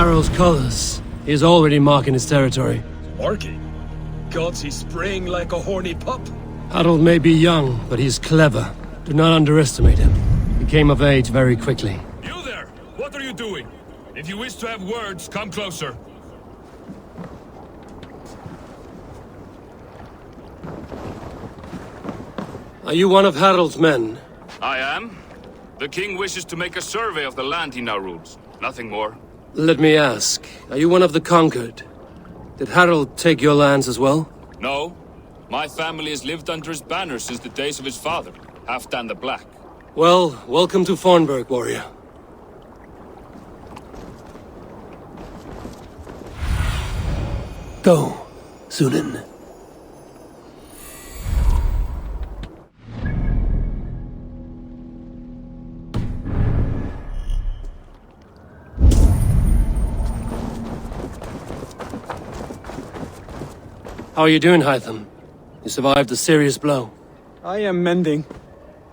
Harald's colors. He is already marking his territory. Marking? Gods, he's spraying like a horny pup. Harald may be young, but he's clever. Do not underestimate him. He came of age very quickly. You there! What are you doing? If you wish to have words, come closer. Are you one of Harald's men? I am. The king wishes to make a survey of the land he now rules. Nothing more. Let me ask, are you one of the conquered? Did Harald take your lands as well? No. My family has lived under his banner since the days of his father, Halfdan the Black. Well, welcome to Fornburg, warrior. Go, Sunan. How are you doing, Hytham? You survived a serious blow. I am mending.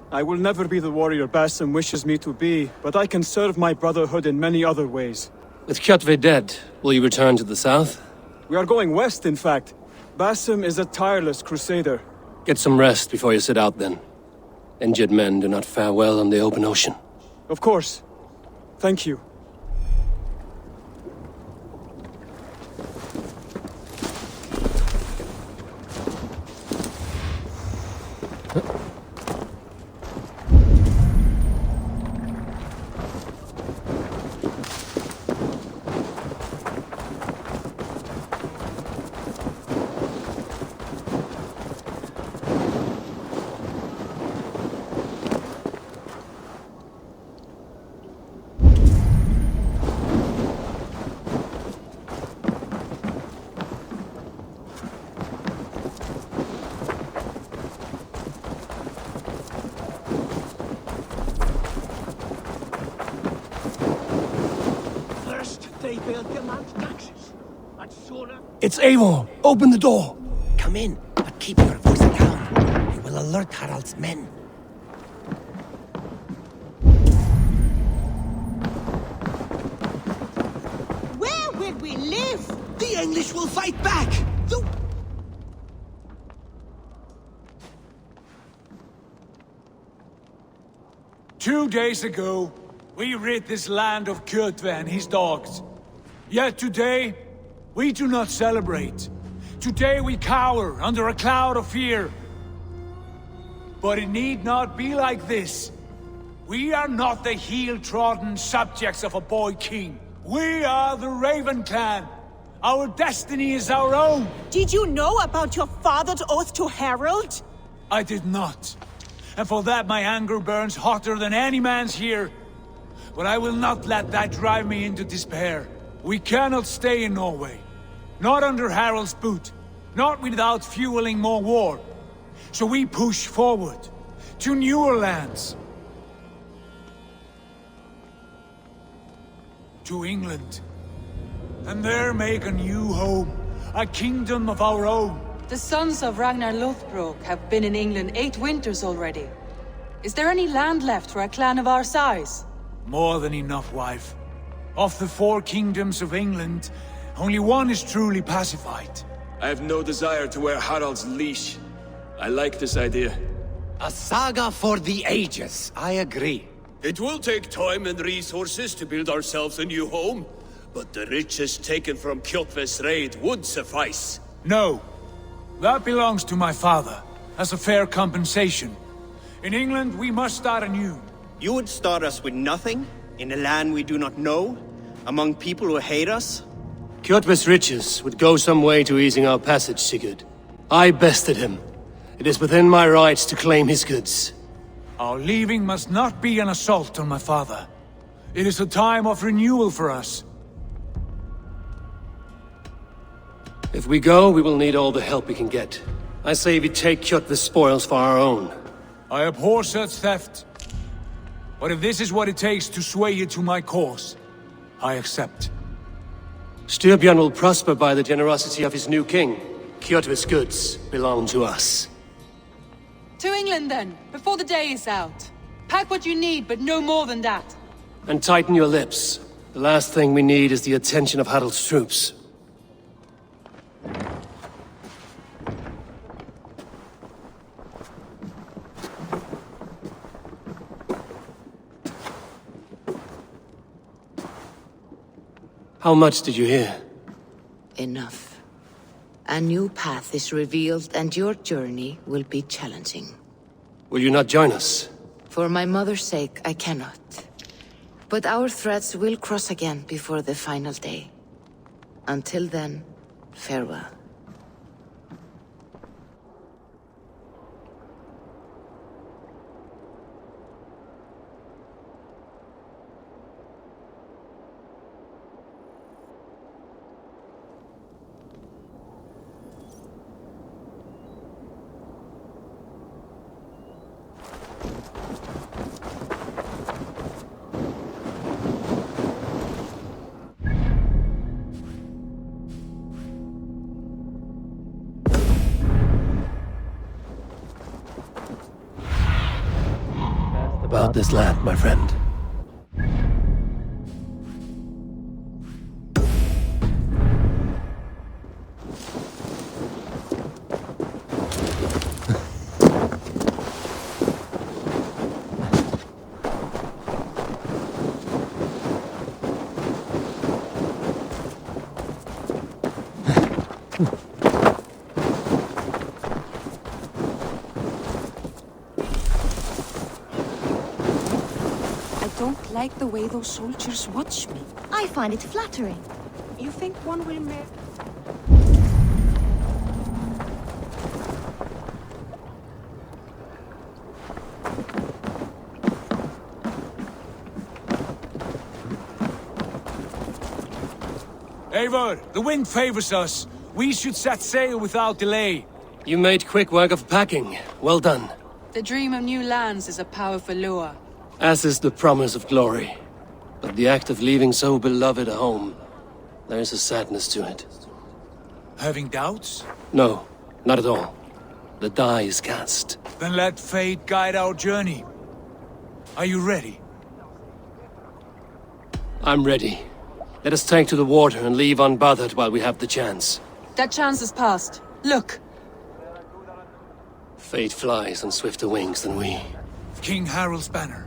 I will never be the warrior Basim wishes me to be, but I can serve my brotherhood in many other ways. With Kjotve dead, will you return to the south? We are going west, in fact. Basim is a tireless crusader. Get some rest before you set out, then. Injured men do not fare well on the open ocean. Of course. Thank you. It's Eivor! Open the door! Come in, but keep your voice down. You will alert Harald's men. Where will we live? The English will fight back! 2 days ago, we rid this land of Kjotve and his dogs. Yet today, we do not celebrate. Today we cower under a cloud of fear. But it need not be like this. We are not the heel-trodden subjects of a boy king. We are the Raven clan. Our destiny is our own. Did you know about your father's oath to Harald? I did not. And for that my anger burns hotter than any man's here. But I will not let that drive me into despair. We cannot stay in Norway. Not under Harald's boot. Not without fueling more war. So we push forward. To newer lands. To England. And there make a new home. A kingdom of our own. The sons of Ragnar Lothbrok have been in England 8 winters already. Is there any land left for a clan of our size? More than enough, wife. Of the 4 kingdoms of England, only one is truly pacified. I have no desire to wear Harald's leash. I like this idea. A saga for the ages, I agree. It will take time and resources to build ourselves a new home, but the riches taken from Kjotve's raid would suffice. No. That belongs to my father, as a fair compensation. In England, we must start anew. You would start us with nothing? In a land we do not know? Among people who hate us? Kjotve's riches would go some way to easing our passage, Sigurd. I bested him. It is within my rights to claim his goods. Our leaving must not be an assault on my father. It is a time of renewal for us. If we go, we will need all the help we can get. I say we take Kjotve's spoils for our own. I abhor such theft. But if this is what it takes to sway you to my cause, I accept. Styrbjörn will prosper by the generosity of his new king. Kjotve's goods belong to us. To England then, before the day is out. Pack what you need, but no more than that. And tighten your lips. The last thing we need is the attention of Harald's troops. How much did you hear? Enough. A new path is revealed and your journey will be challenging. Will you not join us? For my mother's sake, I cannot. But our threads will cross again before the final day. Until then, farewell. About this land, my friend. I like the way those soldiers watch me. I find it flattering. You think one will marry? Eivor, the wind favors us. We should set sail without delay. You made quick work of packing. Well done. The dream of new lands is a powerful lure. As is the promise of glory. But the act of leaving so beloved a home, there is a sadness to it. Having doubts? No, not at all. The die is cast. Then let fate guide our journey. Are you ready? I'm ready. Let us take to the water and leave unbothered while we have the chance. That chance is past. Look! Fate flies on swifter wings than we. King Harald's banner.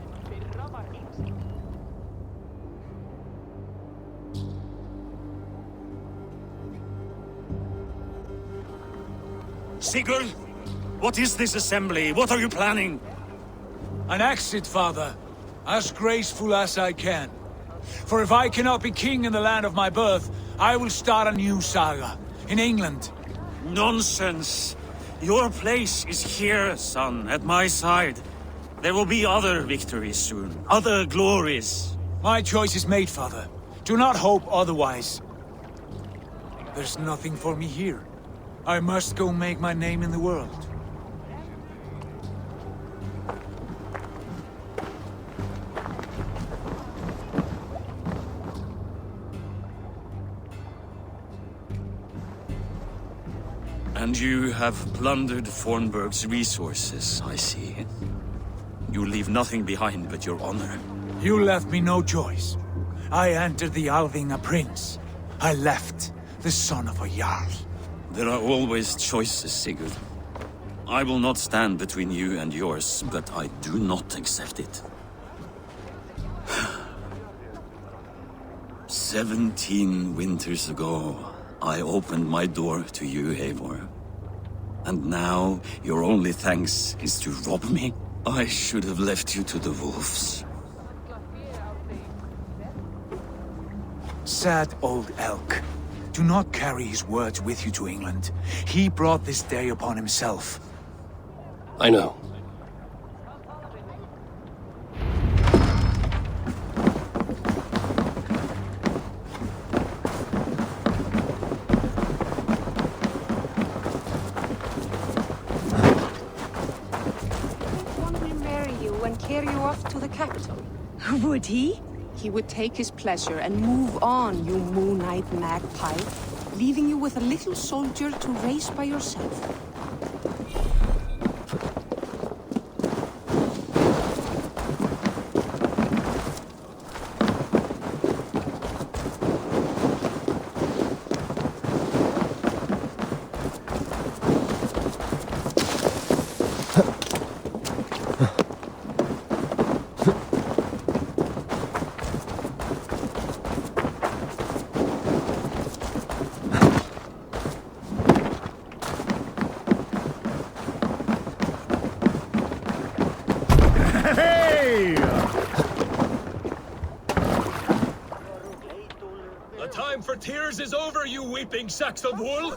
Sigurd, what is this assembly? What are you planning? An exit, father. As graceful as I can. For if I cannot be king in the land of my birth, I will start a new saga. In England. Nonsense. Your place is here, son, at my side. There will be other victories soon. Other glories. My choice is made, father. Do not hope otherwise. There's nothing for me here. I must go make my name in the world. And you have plundered Fornburg's resources, I see. You leave nothing behind but your honor. You left me no choice. I entered the Alving a prince. I left the son of a Jarl. There are always choices, Sigurd. I will not stand between you and yours, but I do not accept it. 17 winters ago, I opened my door to you, Eivor. And now, your only thanks is to rob me? I should have left you to the wolves. Sad old elk. Do not carry his words with you to England. He brought this day upon himself. I know. One will marry you and carry you off to the capital. Would he? He would take his pleasure and move on, you moon-eyed magpie, leaving you with a little soldier to race by yourself. is over, you weeping sacks of wool!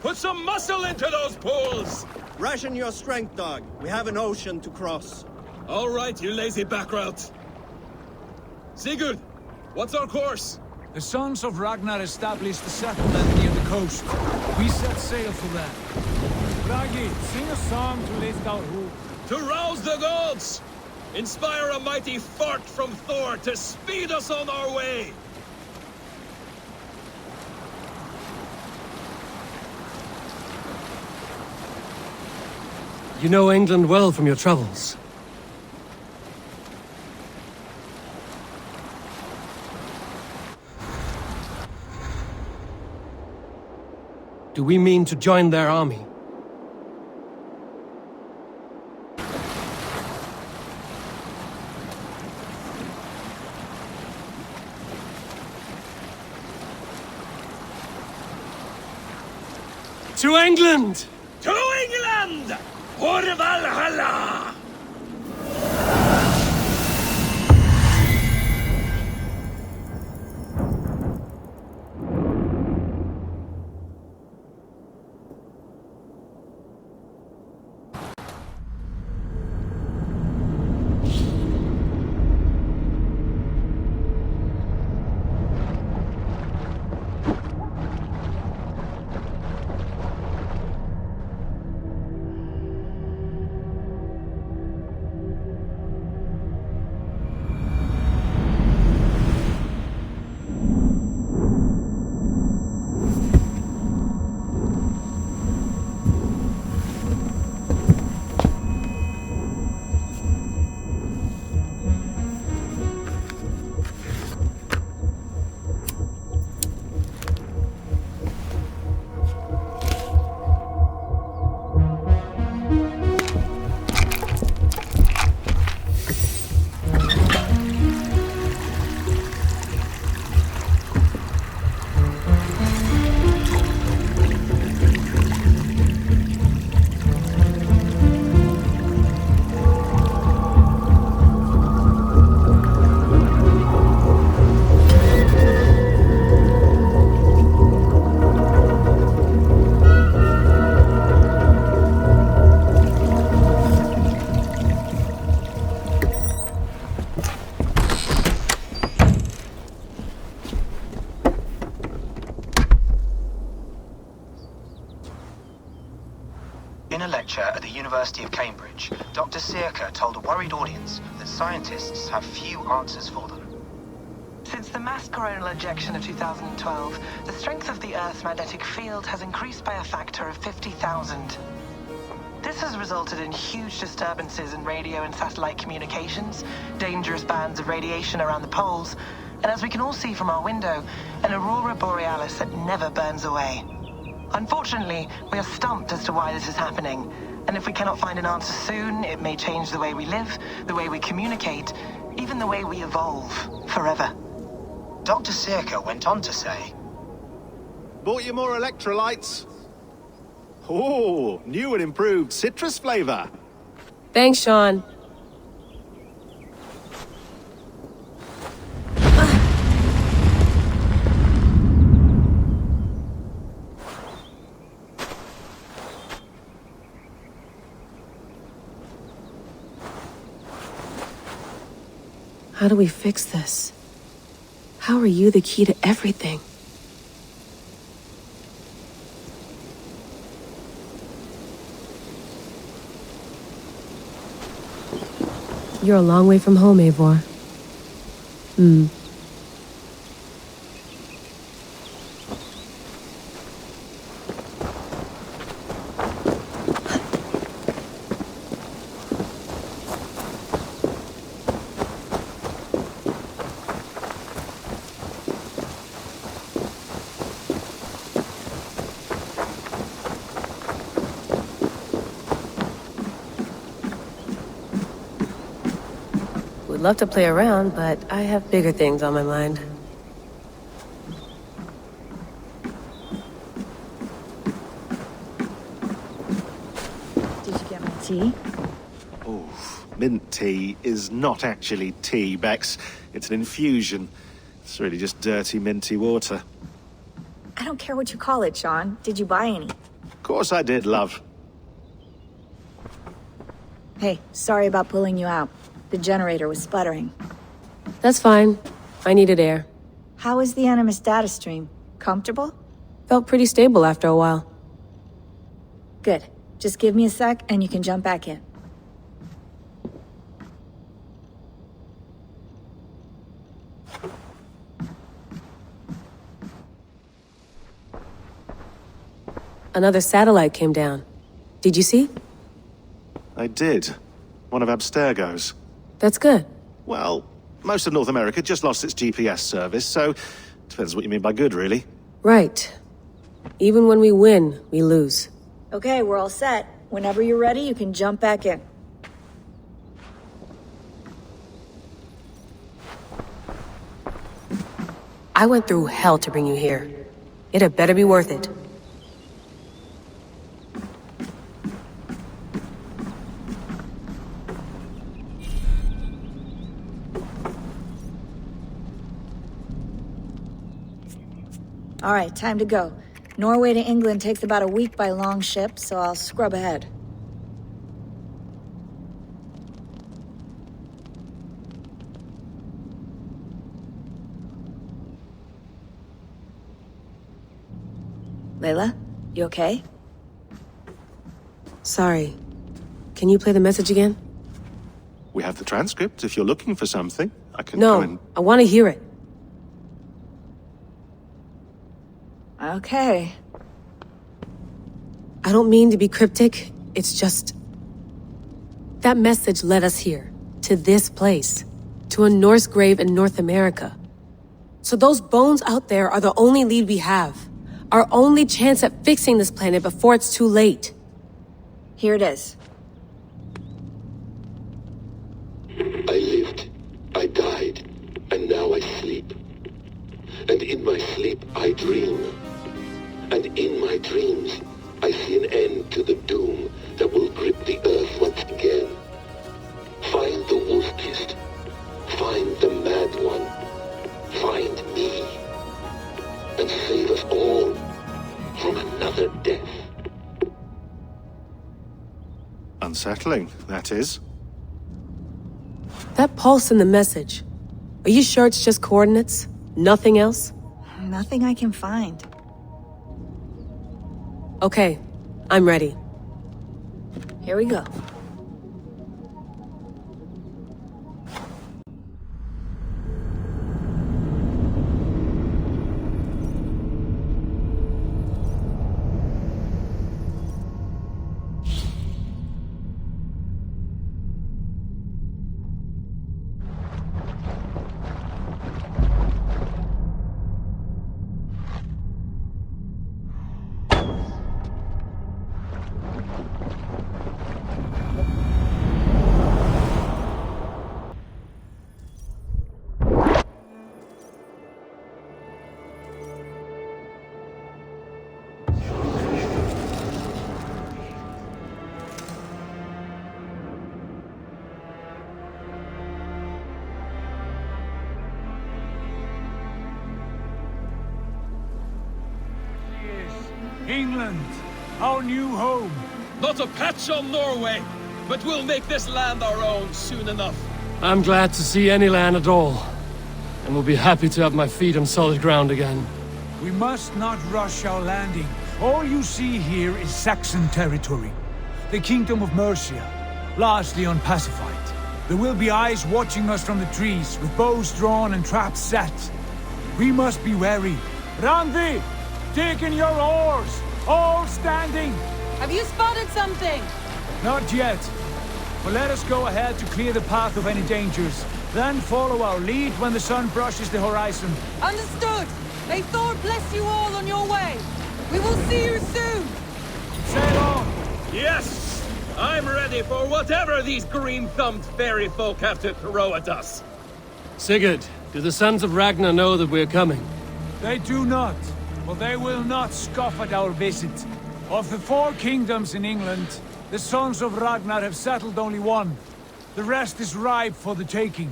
Put some muscle into those pulls! Ration your strength, dog. We have an ocean to cross. All right, you lazy backrout. Sigurd, what's our course? The sons of Ragnar established a settlement near the coast. We set sail for them. Ragi, sing a song to lift our hoop. To rouse the gods! Inspire a mighty fart from Thor to speed us on our way! You know England well from your travels. Do we mean to join their army? To England! To England! For Valhalla! In a lecture at the University of Cambridge, Dr. Sirka told a worried audience that scientists have few answers for them. Since the mass coronal ejection of 2012, the strength of the Earth's magnetic field has increased by a factor of 50,000. This has resulted in huge disturbances in radio and satellite communications, dangerous bands of radiation around the poles, and as we can all see from our window, an aurora borealis that never burns away. Unfortunately, we are stumped as to why this is happening, and if we cannot find an answer soon, it may change the way we live, the way we communicate, even the way we evolve, forever. Dr. Sirka went on to say, "Bought you more electrolytes? Oh, new and improved citrus flavor." Thanks, Sean. How do we fix this? How are you the key to everything? You're a long way from home, Eivor. Would love to play around, but I have bigger things on my mind. Did you get my tea? Oh, mint tea is not actually tea, Bex. It's an infusion. It's really just dirty, minty water. I don't care what you call it, Sean. Did you buy any? Of course I did, love. Hey, sorry about pulling you out. The generator was sputtering. That's fine. I needed air. How is the Animus data stream? Comfortable? Felt pretty stable after a while. Good. Just give me a sec and you can jump back in. Another satellite came down. Did you see? I did. One of Abstergo's. That's good. Well, most of North America just lost its GPS service, so depends what you mean by good, really. Right. Even when we win, we lose. Okay, we're all set. Whenever you're ready, you can jump back in. I went through hell to bring you here. It had better be worth it. All right, time to go. Norway to England takes about a week by long ship, so I'll scrub ahead. Layla, you okay? Sorry. Can you play the message again? We have the transcript. If you're looking for something, I can No, go and... I want to hear it. Okay. I don't mean to be cryptic, it's just... That message led us here, to this place, to a Norse grave in North America. So those bones out there are the only lead we have. Our only chance at fixing this planet before it's too late. Here it is. I lived, I died, and now I sleep. And in my sleep I dream. And in my dreams, I see an end to the doom that will grip the earth once again. Find the wolf-kissed. Find the mad one. Find me. And save us all from another death. Unsettling, that is. That pulse in the message. Are you sure it's just coordinates? Nothing else? Nothing I can find. Okay, I'm ready. Here we go. England, our new home. Not a patch on Norway, but we'll make this land our own soon enough. I'm glad to see any land at all, and will be happy to have my feet on solid ground again. We must not rush our landing. All you see here is Saxon territory. The Kingdom of Mercia, largely unpacified. There will be eyes watching us from the trees, with bows drawn and traps set. We must be wary. Randi! Take in your oars! All standing! Have you spotted something? Not yet. But let us go ahead to clear the path of any dangers. Then follow our lead when the sun brushes the horizon. Understood! May Thor bless you all on your way! We will see you soon! Sail on! Yes! I'm ready for whatever these green-thumbed fairy folk have to throw at us. Sigurd, do the sons of Ragnar know that we're coming? They do not. But they will not scoff at our visit. Of the 4 kingdoms in England, the sons of Ragnar have settled only one. The rest is ripe for the taking.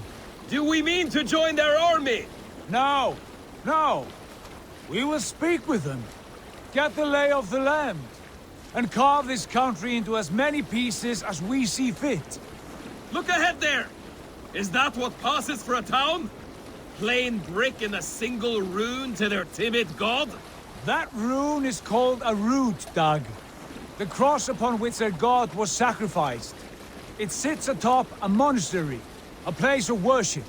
Do we mean to join their army? No! No! We will speak with them, get the lay of the land, and carve this country into as many pieces as we see fit. Look ahead there! Is that what passes for a town? Plain brick in a single rune to their timid god? That rune is called a root, Doug. The cross upon which their god was sacrificed. It sits atop a monastery, a place of worship.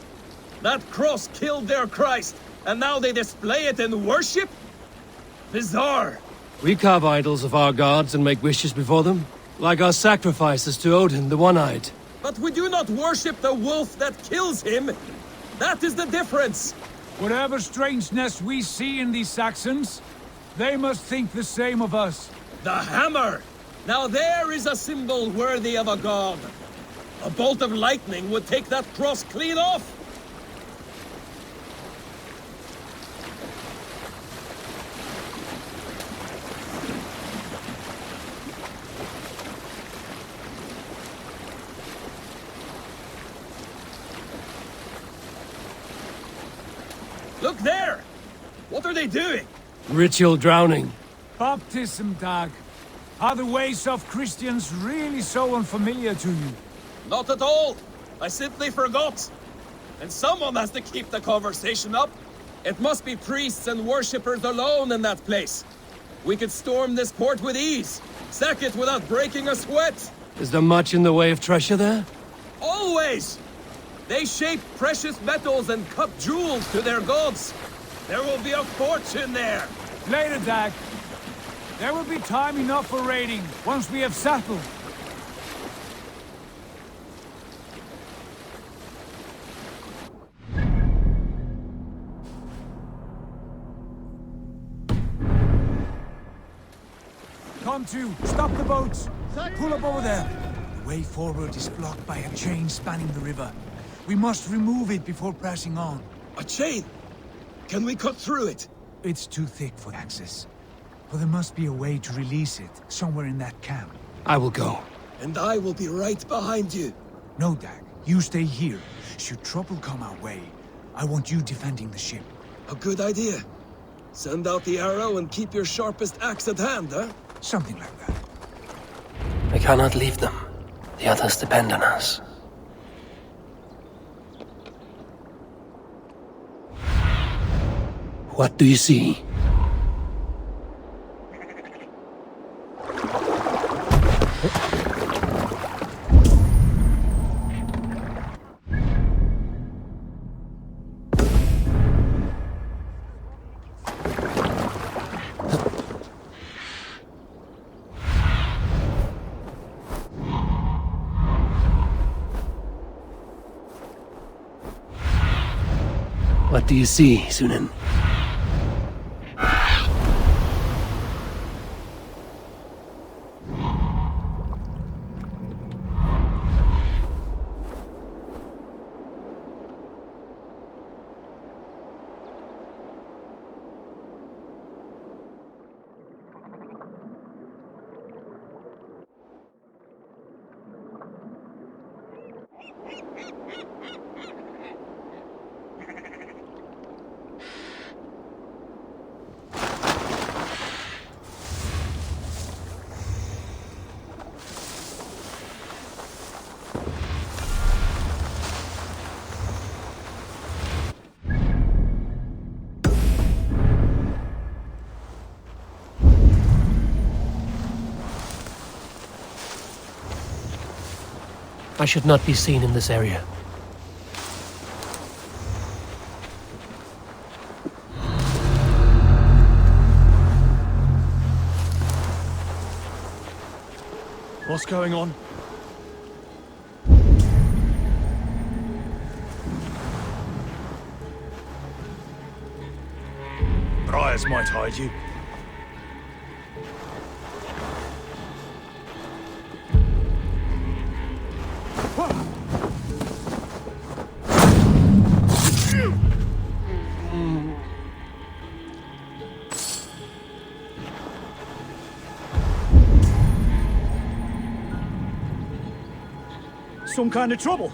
That cross killed their Christ, and now they display it in worship? Bizarre. We carve idols of our gods and make wishes before them, like our sacrifices to Odin, the One-Eyed. But we do not worship the wolf that kills him. That is the difference. Whatever strangeness we see in these Saxons, they must think the same of us. The hammer! Now there is a symbol worthy of a god. A bolt of lightning would take that cross clean off. Look there! What are they doing? Ritual drowning. Baptism, Dag. Are the ways of Christians really so unfamiliar to you? Not at all. I simply forgot. And someone has to keep the conversation up. It must be priests and worshippers alone in that place. We could storm this port with ease. Sack it without breaking a sweat. Is there much in the way of treasure there? Always! They shape precious metals and cut jewels to their gods. There will be a fortune there. Later, Dag. There will be time enough for raiding, once we have settled. Come to, stop the boats! Pull up over there! The way forward is blocked by a chain spanning the river. We must remove it before pressing on. A chain? Can we cut through it? It's too thick for access. But there must be a way to release it, somewhere in that camp. I will go. And I will be right behind you. No, Dag. You stay here. Should trouble come our way, I want you defending the ship. A good idea. Send out the arrow and keep your sharpest axe at hand, huh? Something like that. I cannot leave them. The others depend on us. What do you see? What do you see, Sunan? I should not be seen in this area. What's going on? Briars might hide you. Some kind of trouble.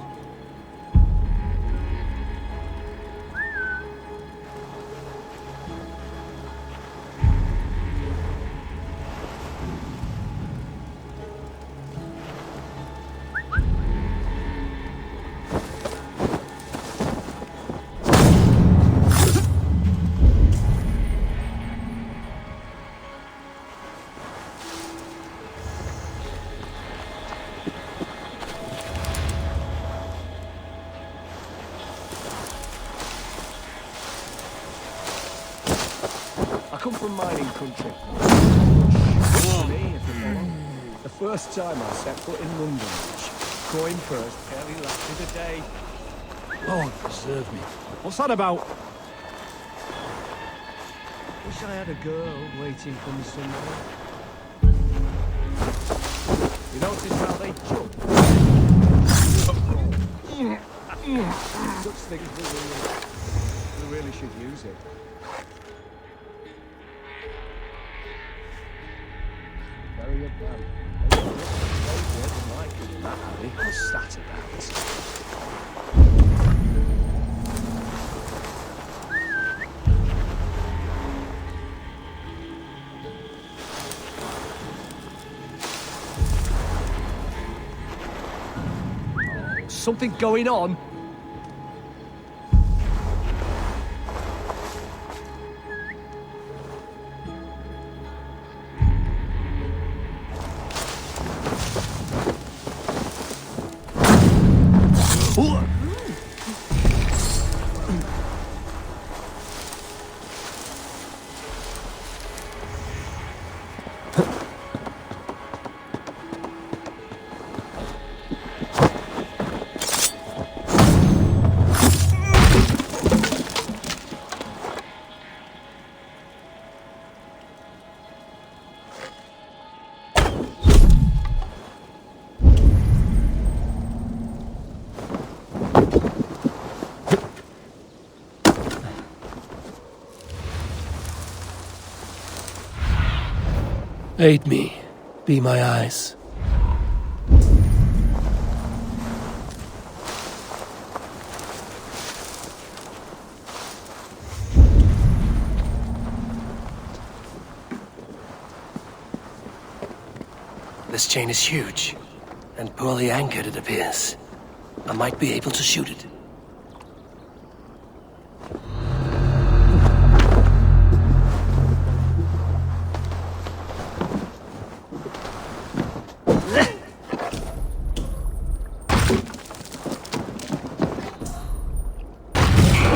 from mining country. The first time I set foot in London, coin first barely lasted a day. Lord preserve me. What's that about? Wish I had a girl waiting for me somewhere. You notice how they jump? Such things we really should use it. Very about. What's that about? Something going on? Aid me. Be my eyes. This chain is huge, and poorly anchored it appears. I might be able to shoot it.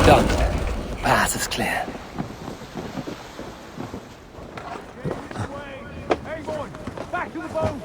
Done. Path is clear. Eivor, back to the boat!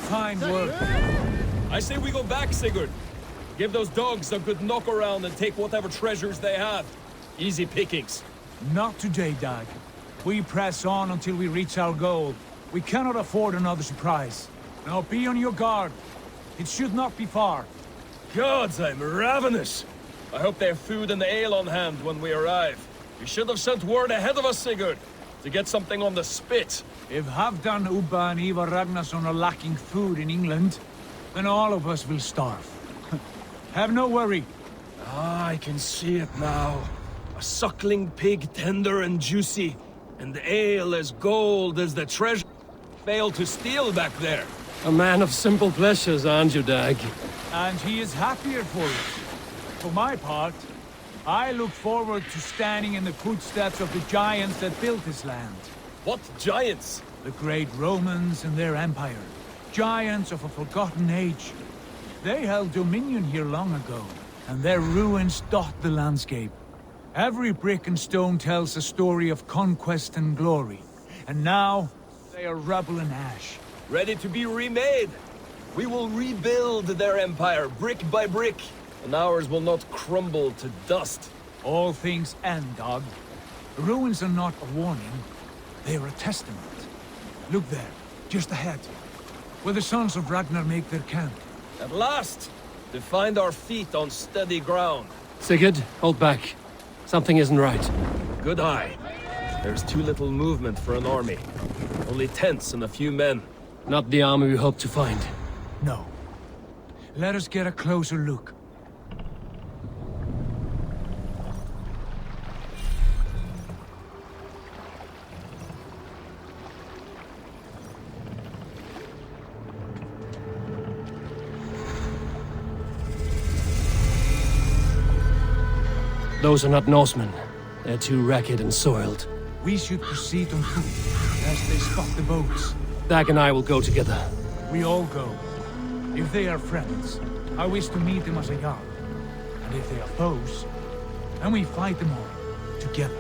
Fine work. I say we go back, Sigurd. Give those dogs a good knock around and take whatever treasures they have. Easy pickings. Not today, Dag. We press on until we reach our goal. We cannot afford another surprise. Now be on your guard. It should not be far. Gods, I'm ravenous. I hope they have food and ale on hand when we arrive. You should have sent word ahead of us, Sigurd, to get something on the spit. If Halfdan, Ubba and Eivor Ragnarsson are lacking food in England, then all of us will starve. Have no worry. Ah, I can see it now. A suckling pig, tender and juicy, and the ale as gold as the treasure failed to steal back there. A man of simple pleasures, aren't you, Dag? And he is happier for it. For my part, I look forward to standing in the footsteps of the giants that built this land. What giants? The great Romans and their empire. Giants of a forgotten age. They held dominion here long ago, and their ruins dot the landscape. Every brick and stone tells a story of conquest and glory. And now, they are rubble and ash. Ready to be remade. We will rebuild their empire brick by brick, and ours will not crumble to dust. All things end, dog. The ruins are not a warning, they are a testament. Look there, just ahead, where the sons of Ragnar make their camp. At last, to find our feet on steady ground. Sigurd, hold back. Something isn't right. Good eye. There's too little movement for an army. Only tents and a few men. Not the army we hope to find. No. Let us get a closer look. Those are not Norsemen. They're too ragged and soiled. We should proceed on foot, as they spot the boats. Dag and I will go together. We all go. If they are friends, I wish to meet them as a Jarl. And if they are foes, then we fight them all, together.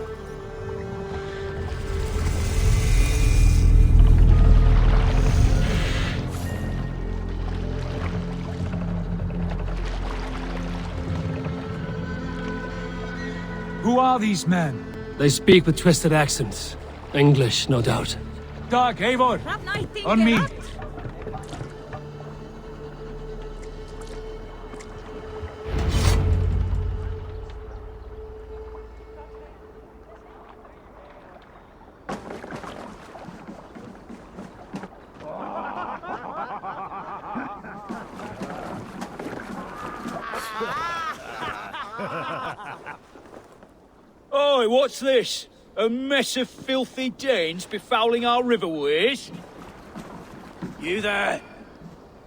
Who are these men? They speak with twisted accents. English, no doubt. Dag, Eivor! On me! Oi, what's this? A mess of filthy Danes befouling our riverways? You there!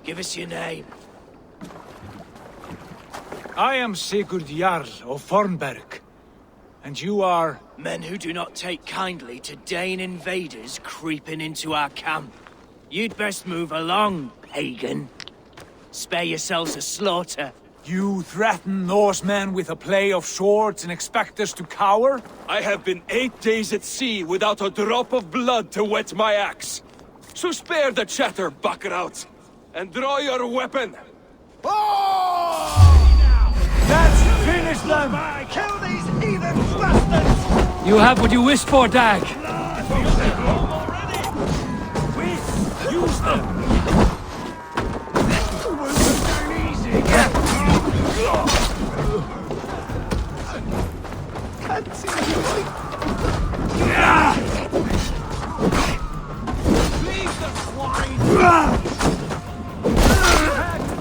Give us your name. I am Sigurd Jarl of Fornberg. And you are... Men who do not take kindly to Dane invaders creeping into our camp. You'd best move along, pagan. Spare yourselves a slaughter. You threaten Norsemen with a play of swords and expect us to cower? I have been 8 days at sea without a drop of blood to wet my axe. So spare the chatter, buckerouts, and draw your weapon. Let's finish them! Kill these heathen bastards! You have what you wished for, Dag! Use them! Leave the swine!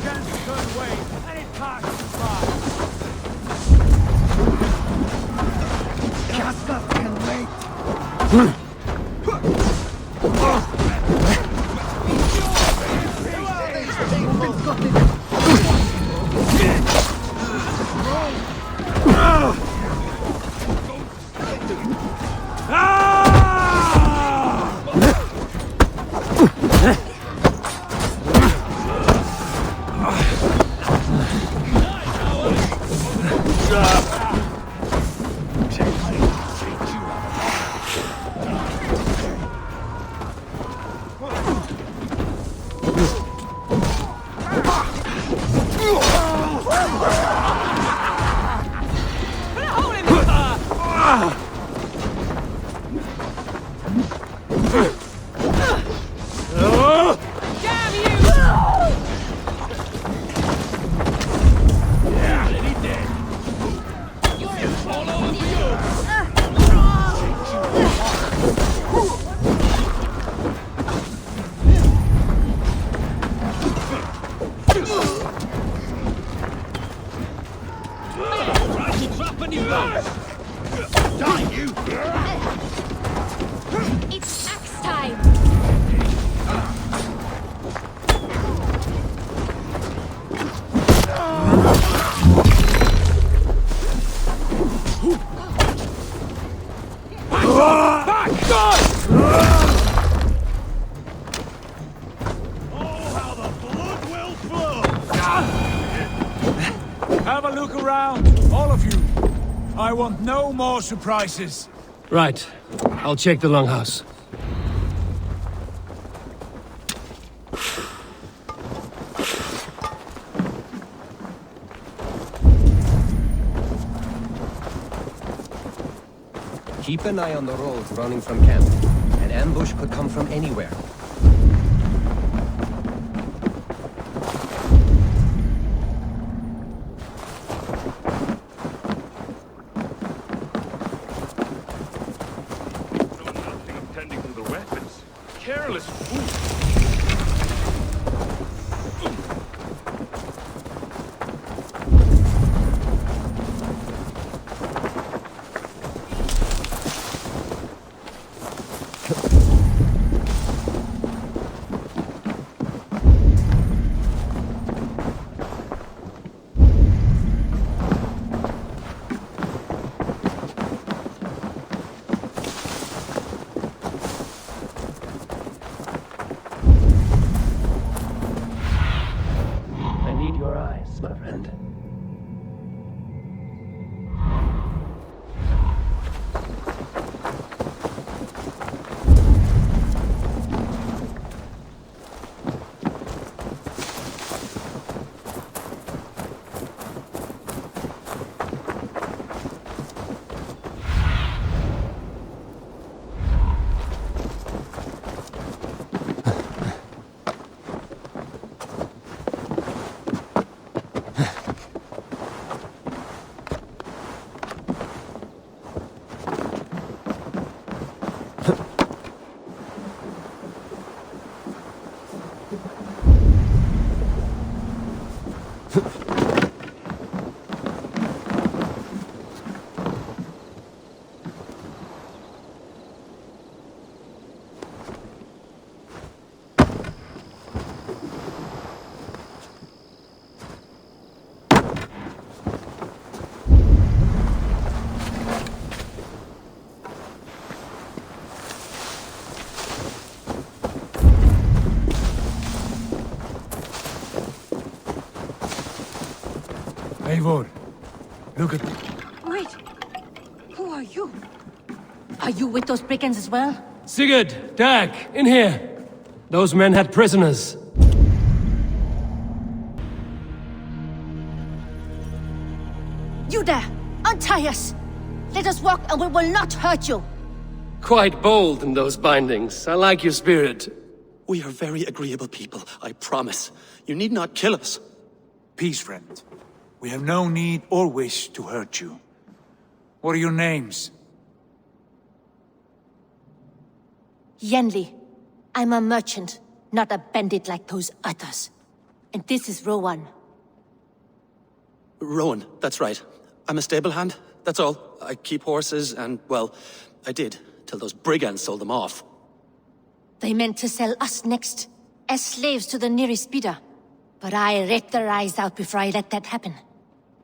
Chance to turn away, and it passes by. Castle can wait! It's axe time! Have a look around, all of you. I want no more surprises. Right. I'll check the longhouse. Keep an eye on the roads running from camp. An ambush could come from anywhere. Tending to the weapons. Careless fool. My friend. Eivor, look at me. Wait. Who are you? Are you with those brigands as well? Sigurd! Dag! In here! Those men had prisoners. You there! Untie us! Let us walk and we will not hurt you! Quite bold in those bindings. I like your spirit. We are very agreeable people, I promise. You need not kill us. Peace, friend. We have no need or wish to hurt you. What are your names? Yenli. I'm a merchant, not a bandit like those others. And this is Rowan. Rowan, that's right. I'm a stable hand, that's all. I keep horses and, well, I did, till those brigands sold them off. They meant to sell us next, as slaves to the nearest bidder. But I ripped their eyes out before I let that happen.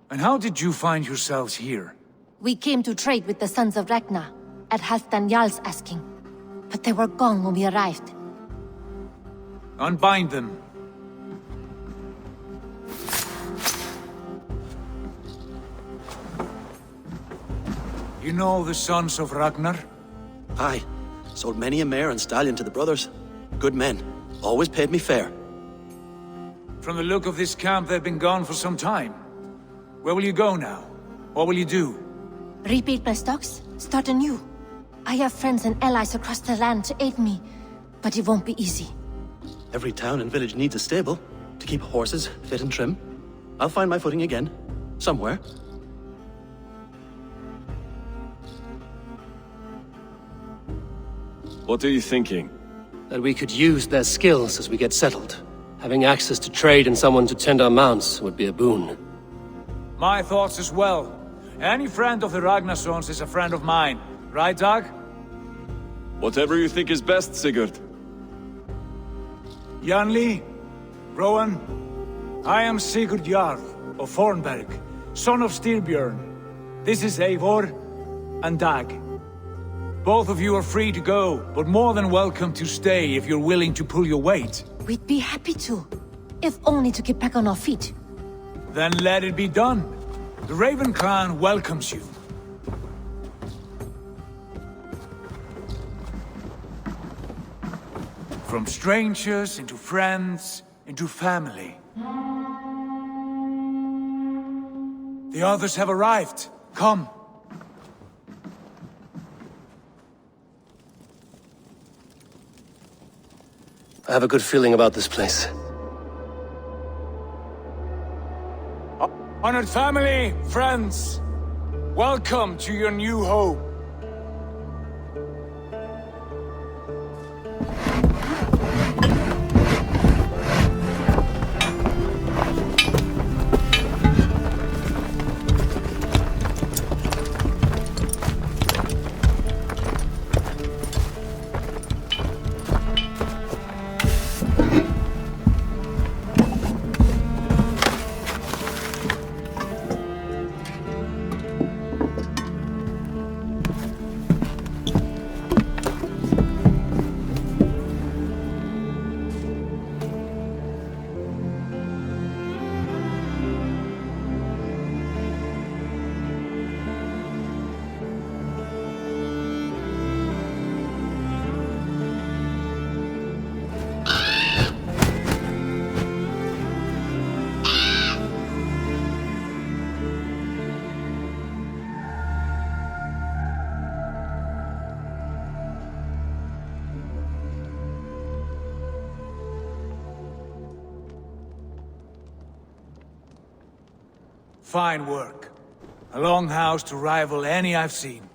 And how did you find yourselves here? We came to trade with the Sons of Ragnar, at Halfdan Jarl's asking. But they were gone when we arrived. Unbind them. You know the Sons of Ragnar? Aye. Sold many a mare and stallion to the brothers. Good men. Always paid me fair. From the look of this camp, they've been gone for some time. Where will you go now? What will you do? Rebuild my stocks, start anew. I have friends and allies across the land to aid me, but it won't be easy. Every town and village needs a stable to keep horses fit and trim. I'll find my footing again. Somewhere. What are you thinking? That we could use their skills as we get settled. Having access to trade and someone to tend our mounts would be a boon. My thoughts as well. Any friend of the Ragnarsons is a friend of mine. Right, Dag? Whatever you think is best, Sigurd. Janli, Rowan, I am Sigurd Jarl of Fornberg, son of Styrbjörn. This is Eivor and Dag. Both of you are free to go, but more than welcome to stay if you're willing to pull your weight. We'd be happy to, if only to get back on our feet. Then let it be done. The Raven clan welcomes you. from strangers into friends, into family. The others have arrived. Come. I have a good feeling about this place. Honored family, friends, welcome to your new home. Fine work. A longhouse to rival any I've seen.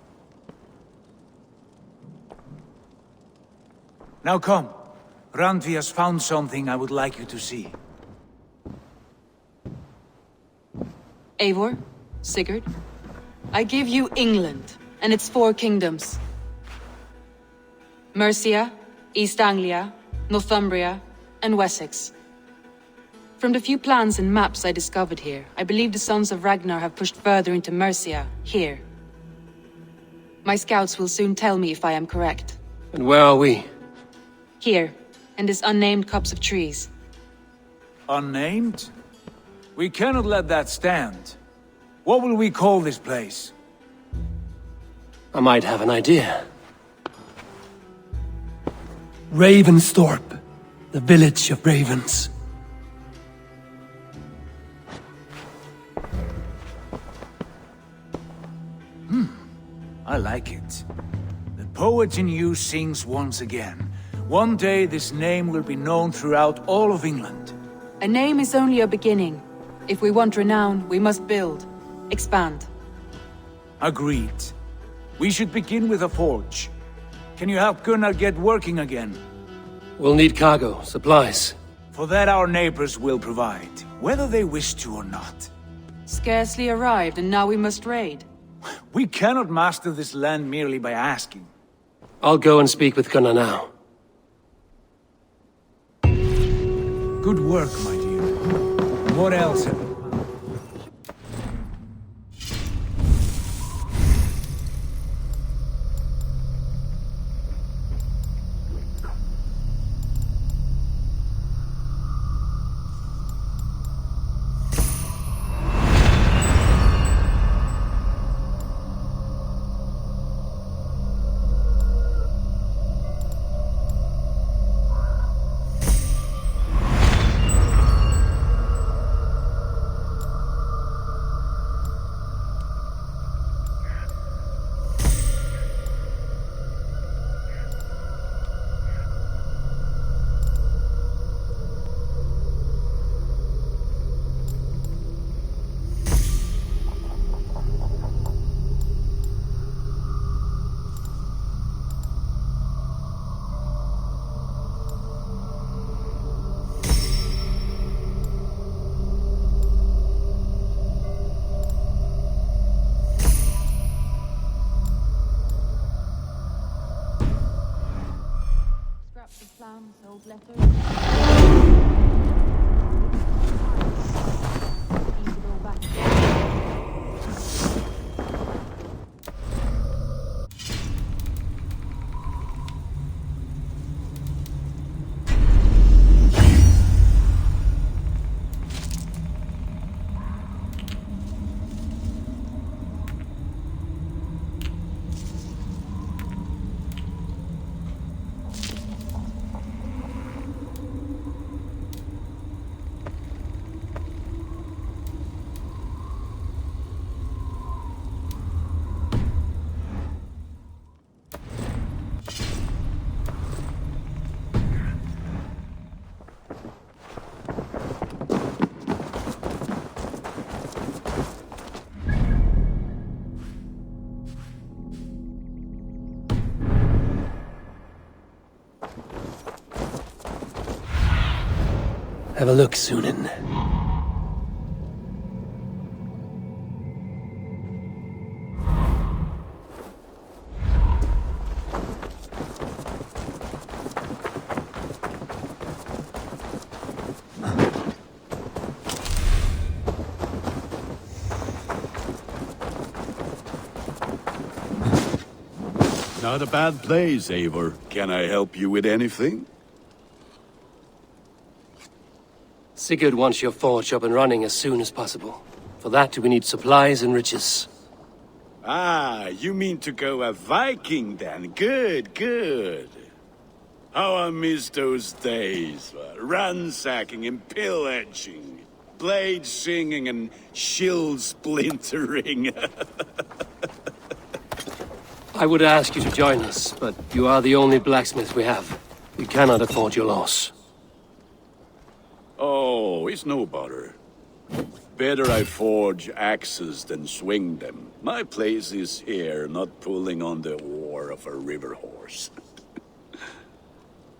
Now come. Randvi has found something I would like you to see. Eivor, Sigurd, I give you England and its 4 kingdoms. Mercia, East Anglia, Northumbria, and Wessex. From the few plans and maps I discovered here, I believe the Sons of Ragnar have pushed further into Mercia, here. My scouts will soon tell me if I am correct. And where are we? Here, in this unnamed copse of trees. Unnamed? We cannot let that stand. What will we call this place? I might have an idea. Ravensthorpe, the village of ravens. I like it. The poet in you sings once again. One day this name will be known throughout all of England. A name is only a beginning. If we want renown, we must build, expand. Agreed. We should begin with a forge. Can you help Gunnar get working again? We'll need cargo, supplies. For that our neighbors will provide, whether they wish to or not. Scarcely arrived, and now we must raid. We cannot master this land merely by asking. I'll go and speak with Gunnar now. Good work, my dear. What else have you? Old letters. Have a look, Sunan. Not a bad place, Eivor. Can I help you with anything? Sigurd wants your forge up and running as soon as possible. For that, we need supplies and riches. Ah, you mean to go a Viking then? Good, good. How I miss those days. Ransacking and pillaging. Blade singing and shield splintering. I would ask you to join us, but you are the only blacksmith we have. We cannot afford your loss. Oh, it's no bother. Better I forge axes than swing them. My place is here, not pulling on the oar of a river horse.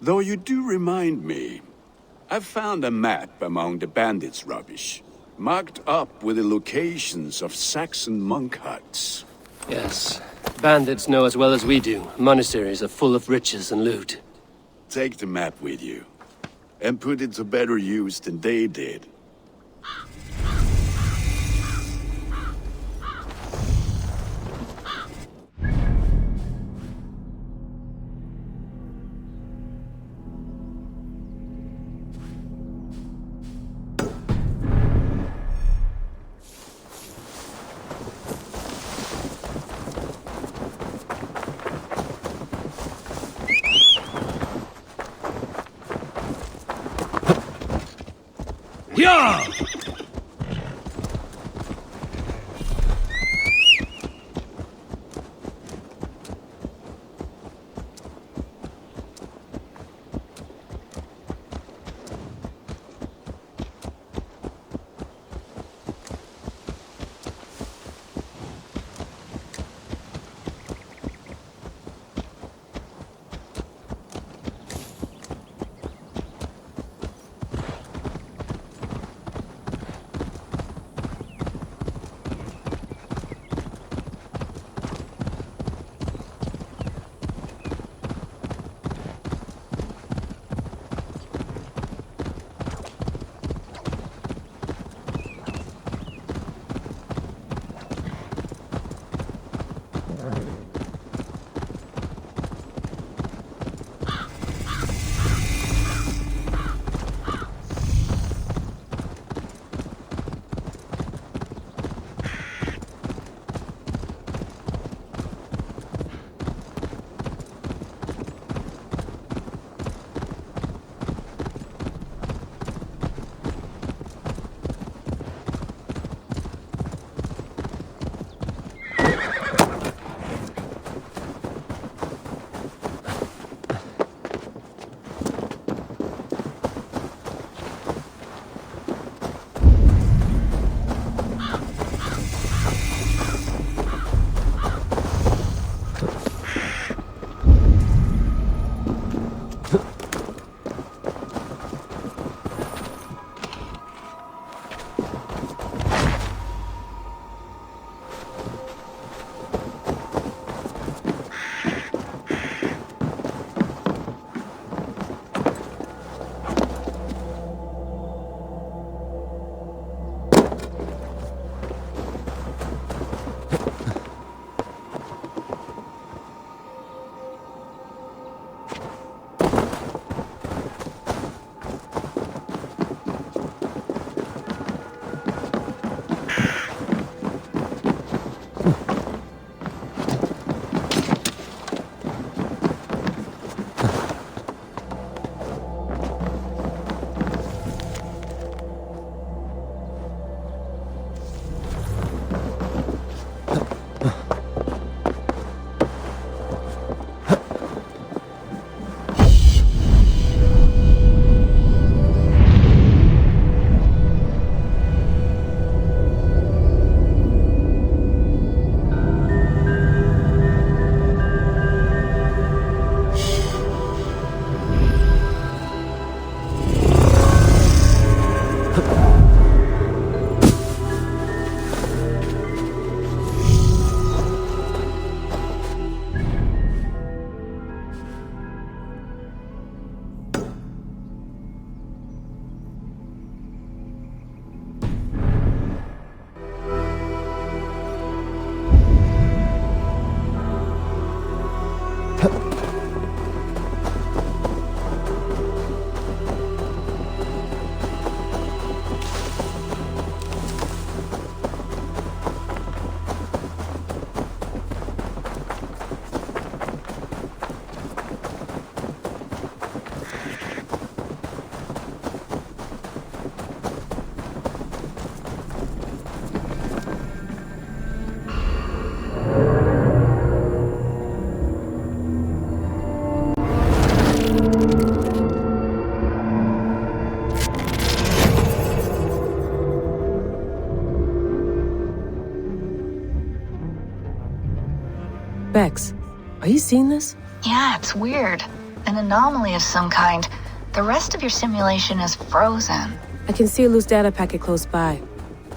Though you do remind me, I found a map among the bandits' rubbish, marked up with the locations of Saxon monk huts. Yes. Bandits know as well as we do. Monasteries are full of riches and loot. Take the map with you, and put it to better use than they did. Yeah! Bex, are you seeing this? Yeah, it's weird. An anomaly of some kind. The rest of your simulation is frozen. I can see a loose data packet close by.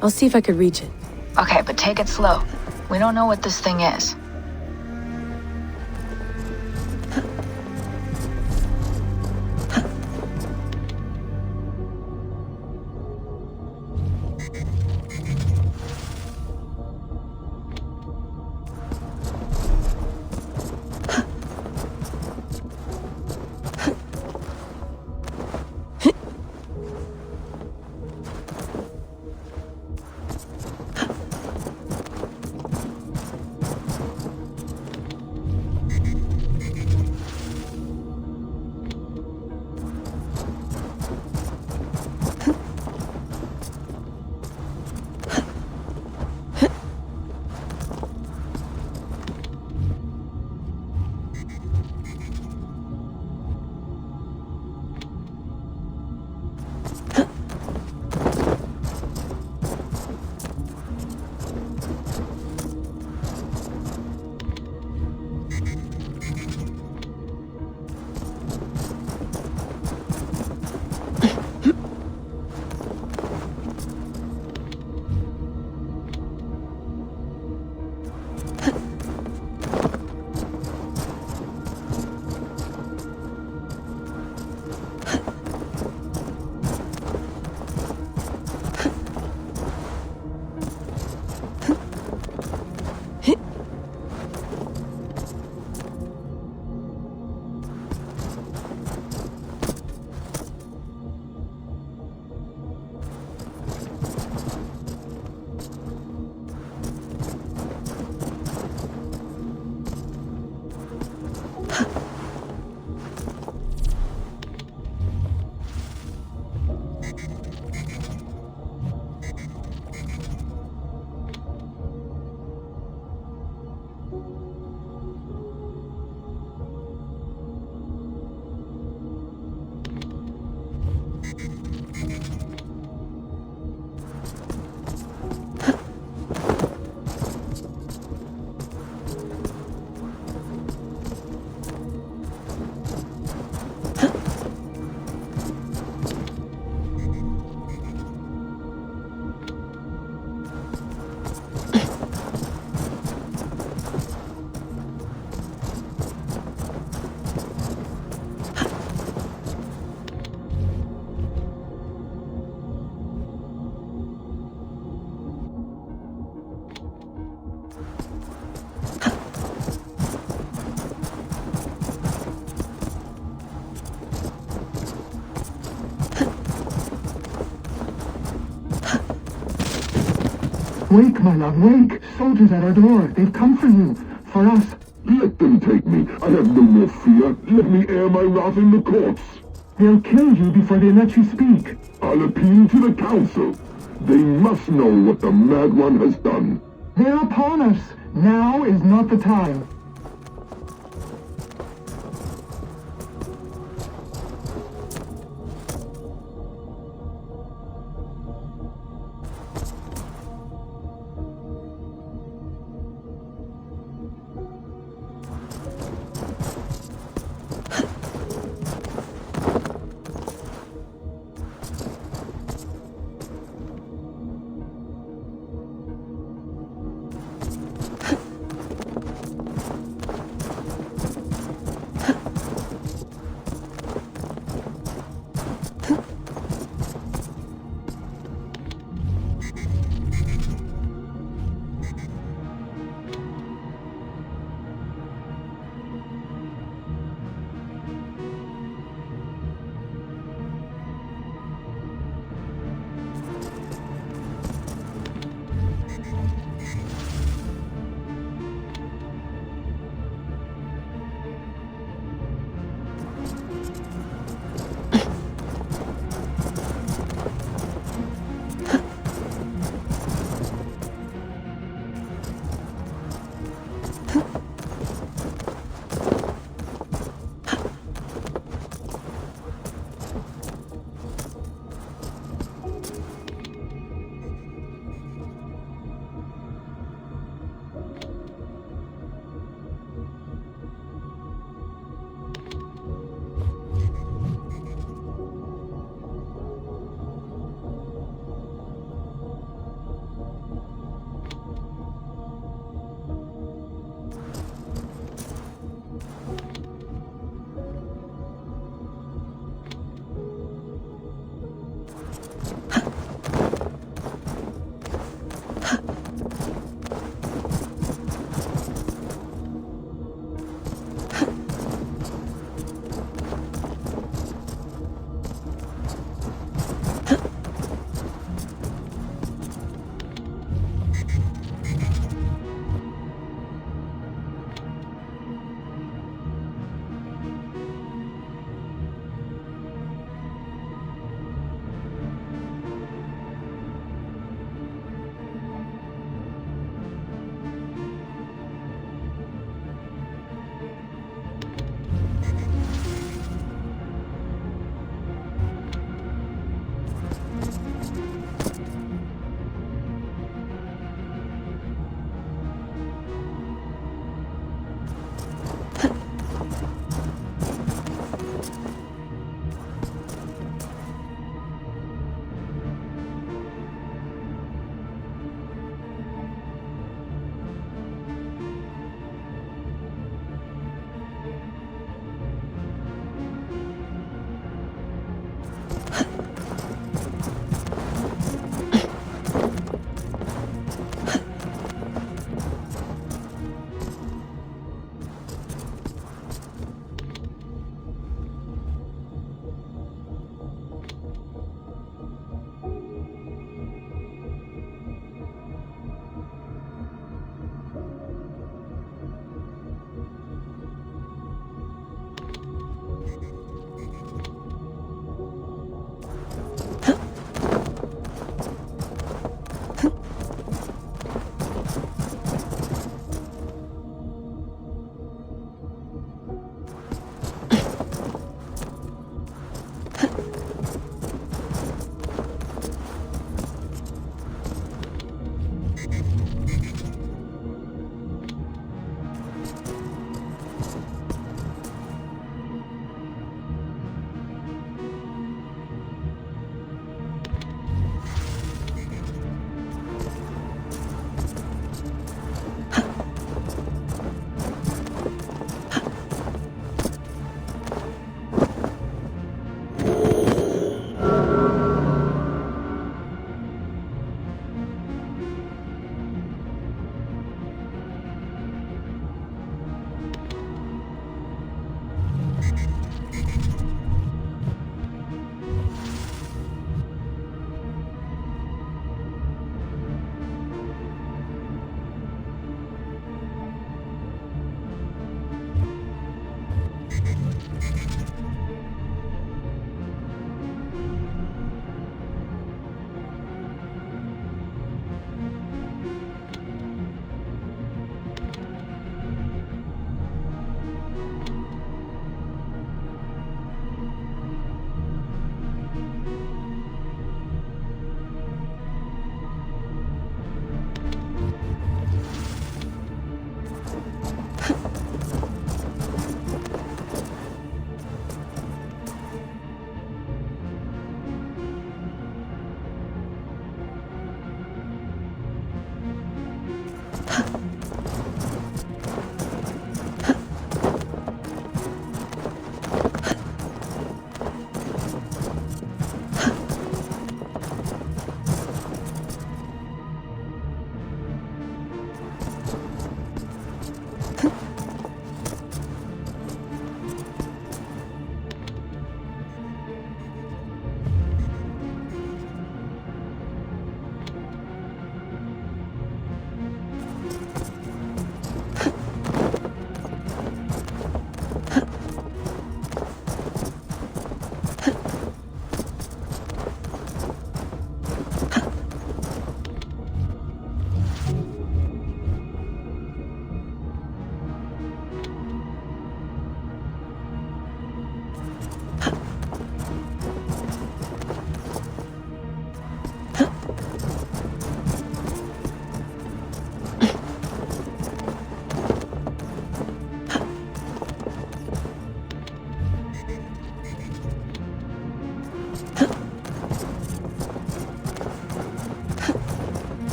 I'll see if I could reach it. Okay, but take it slow. We don't know what this thing is. Wake, my love, wake! Soldiers at our door. They've come for you. For us. Let them take me. I have no more fear. Let me air my wrath in the courts. They'll kill you before they let you speak. I'll appeal to the council. They must know what the Mad One has done. They're upon us. Now is not the time.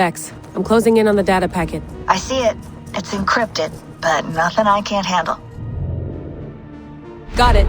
Bex, I'm closing in on the data packet. I see it. It's encrypted, but nothing I can't handle. Got it.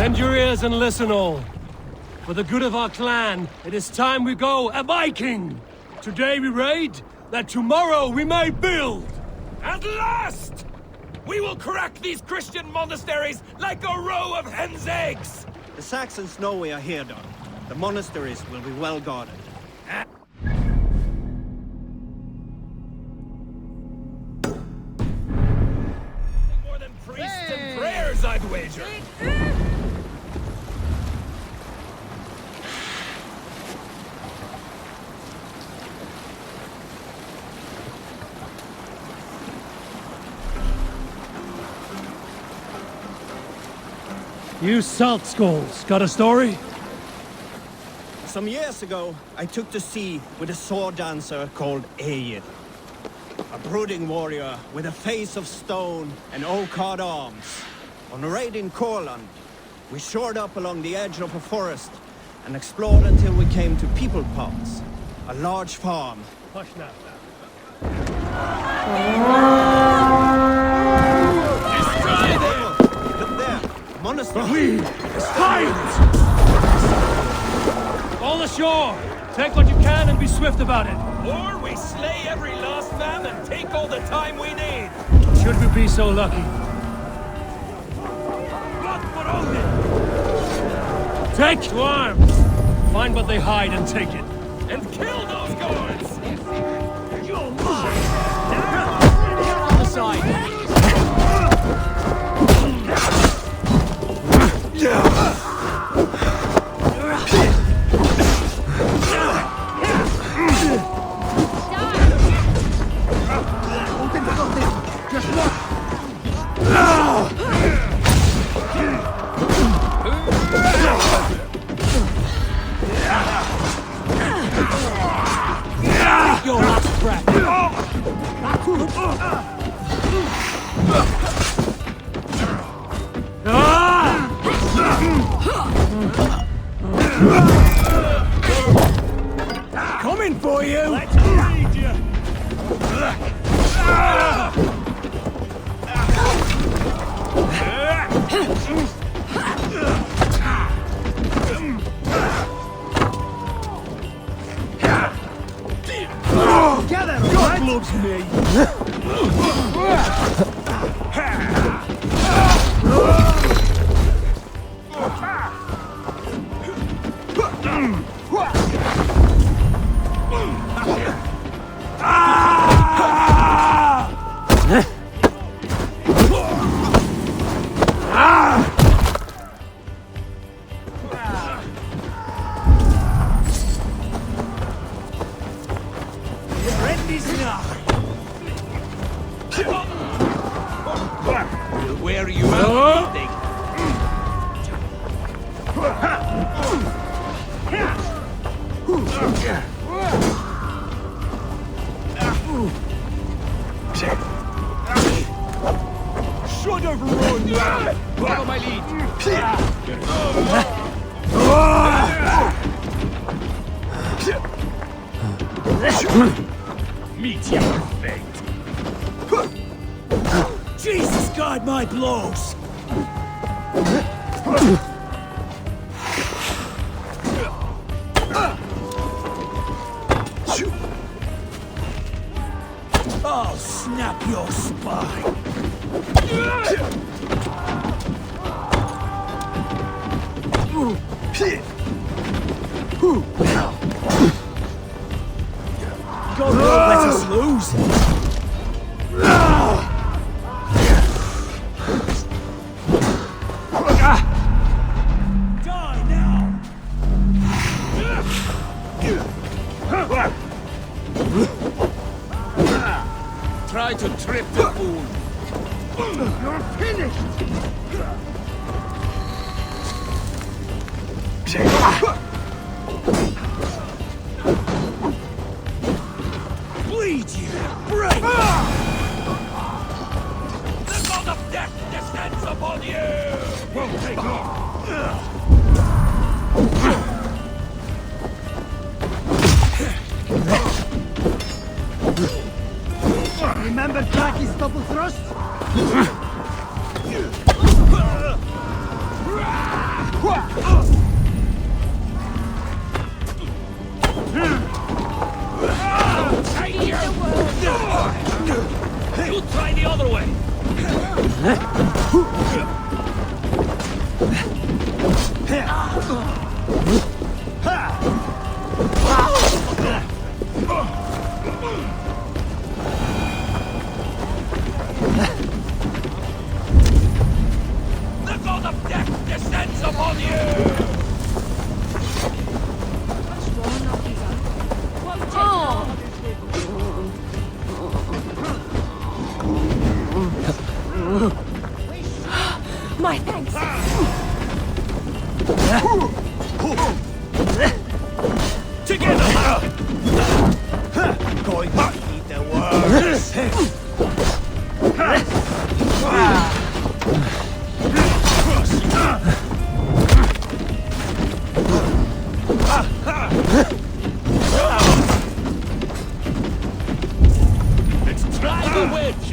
Bend your ears and listen all. For the good of our clan, it is time we go a Viking! Today we raid, that tomorrow we may build! At last! We will crack these Christian monasteries like a row of hen's eggs! The Saxons know we are here, Don. The monasteries will be well guarded. More than priests and prayers, I'd wager! You salt skulls, got a story? Some years ago, I took to sea with a sword dancer called Eivor. A brooding warrior with a face of stone and oak-hard arms. On a raid in Courland, we shored up along the edge of a forest and explored until we came to People Pots, a large farm. Hush now. Look there, monastery. Fight! All ashore! Take what you can and be swift about it. Or we slay every last man and take all the time we need. Should we be so lucky? Take to arms! Find what they hide and take it. And kill those guards! You're mine! On the side! Your last breath. Coming for you! Let's read you. God loves me! Where are you out? Should have run! Follow my lead! Meet your fate! Jesus guide my blows! I'll snap your spine! God won't let us lose! Try to trip the fool. You're finished! Bleed you! Break! The god of death descends upon you! Won't take long! Remember Jackie's double thrust? You try the other way. The god of death descends upon you! My thanks. Together! Going to eat the worms. Let's try the wedge!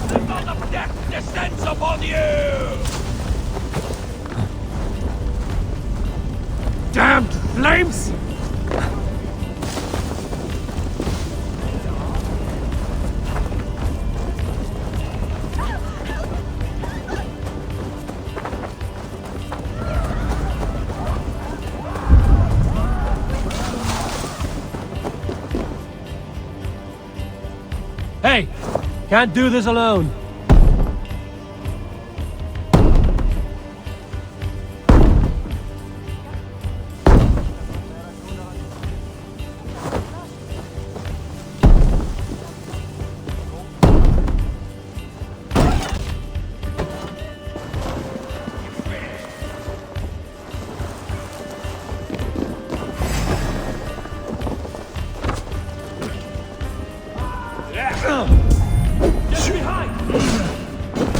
The god of death descends upon you! Damned flames! Hey! Can't do this alone. Get behind!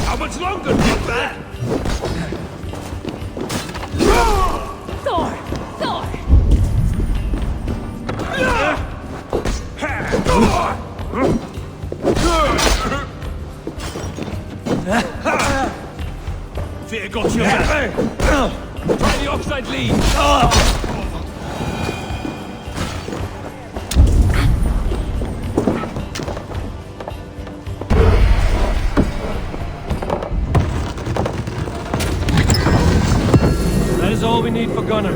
How much longer, get back? Thor! Thor! Fear got your back. Try the offside lead. That is all we need for Gunner.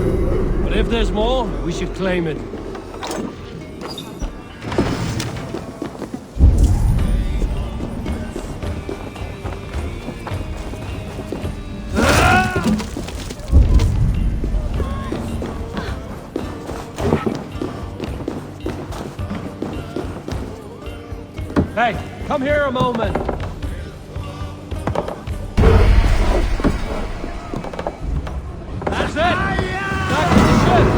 But if there's more, we should claim it. Hey, come here a moment. That's it! Back to the ship!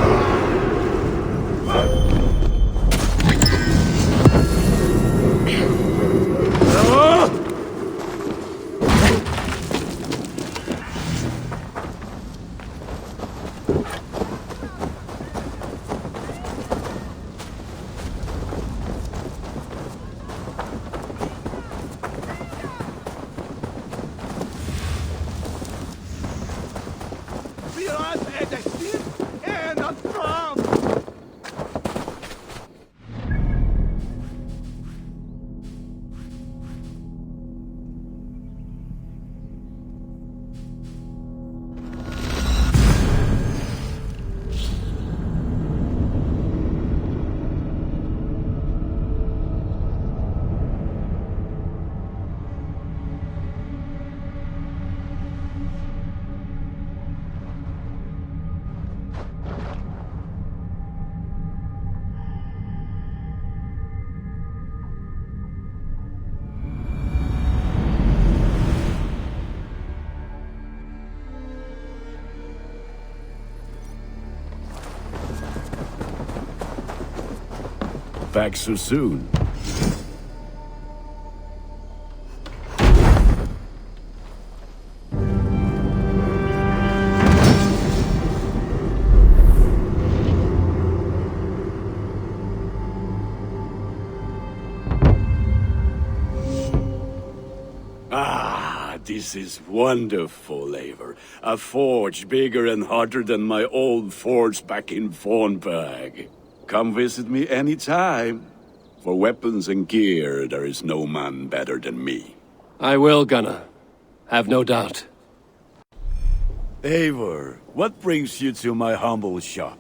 Back so soon. Ah, this is wonderful, Eivor. A forge bigger and hotter than my old forge back in Fornburg. Come visit me anytime. For weapons and gear, there is no man better than me. I will, Gunnar. Have no doubt. Eivor, what brings you to my humble shop?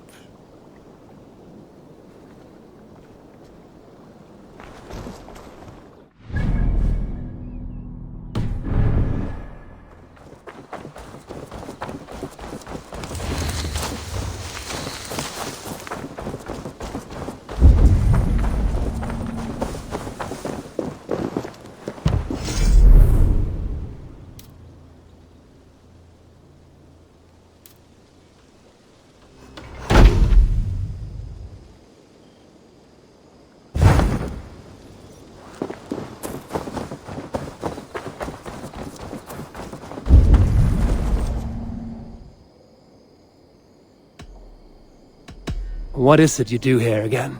What is it you do here again?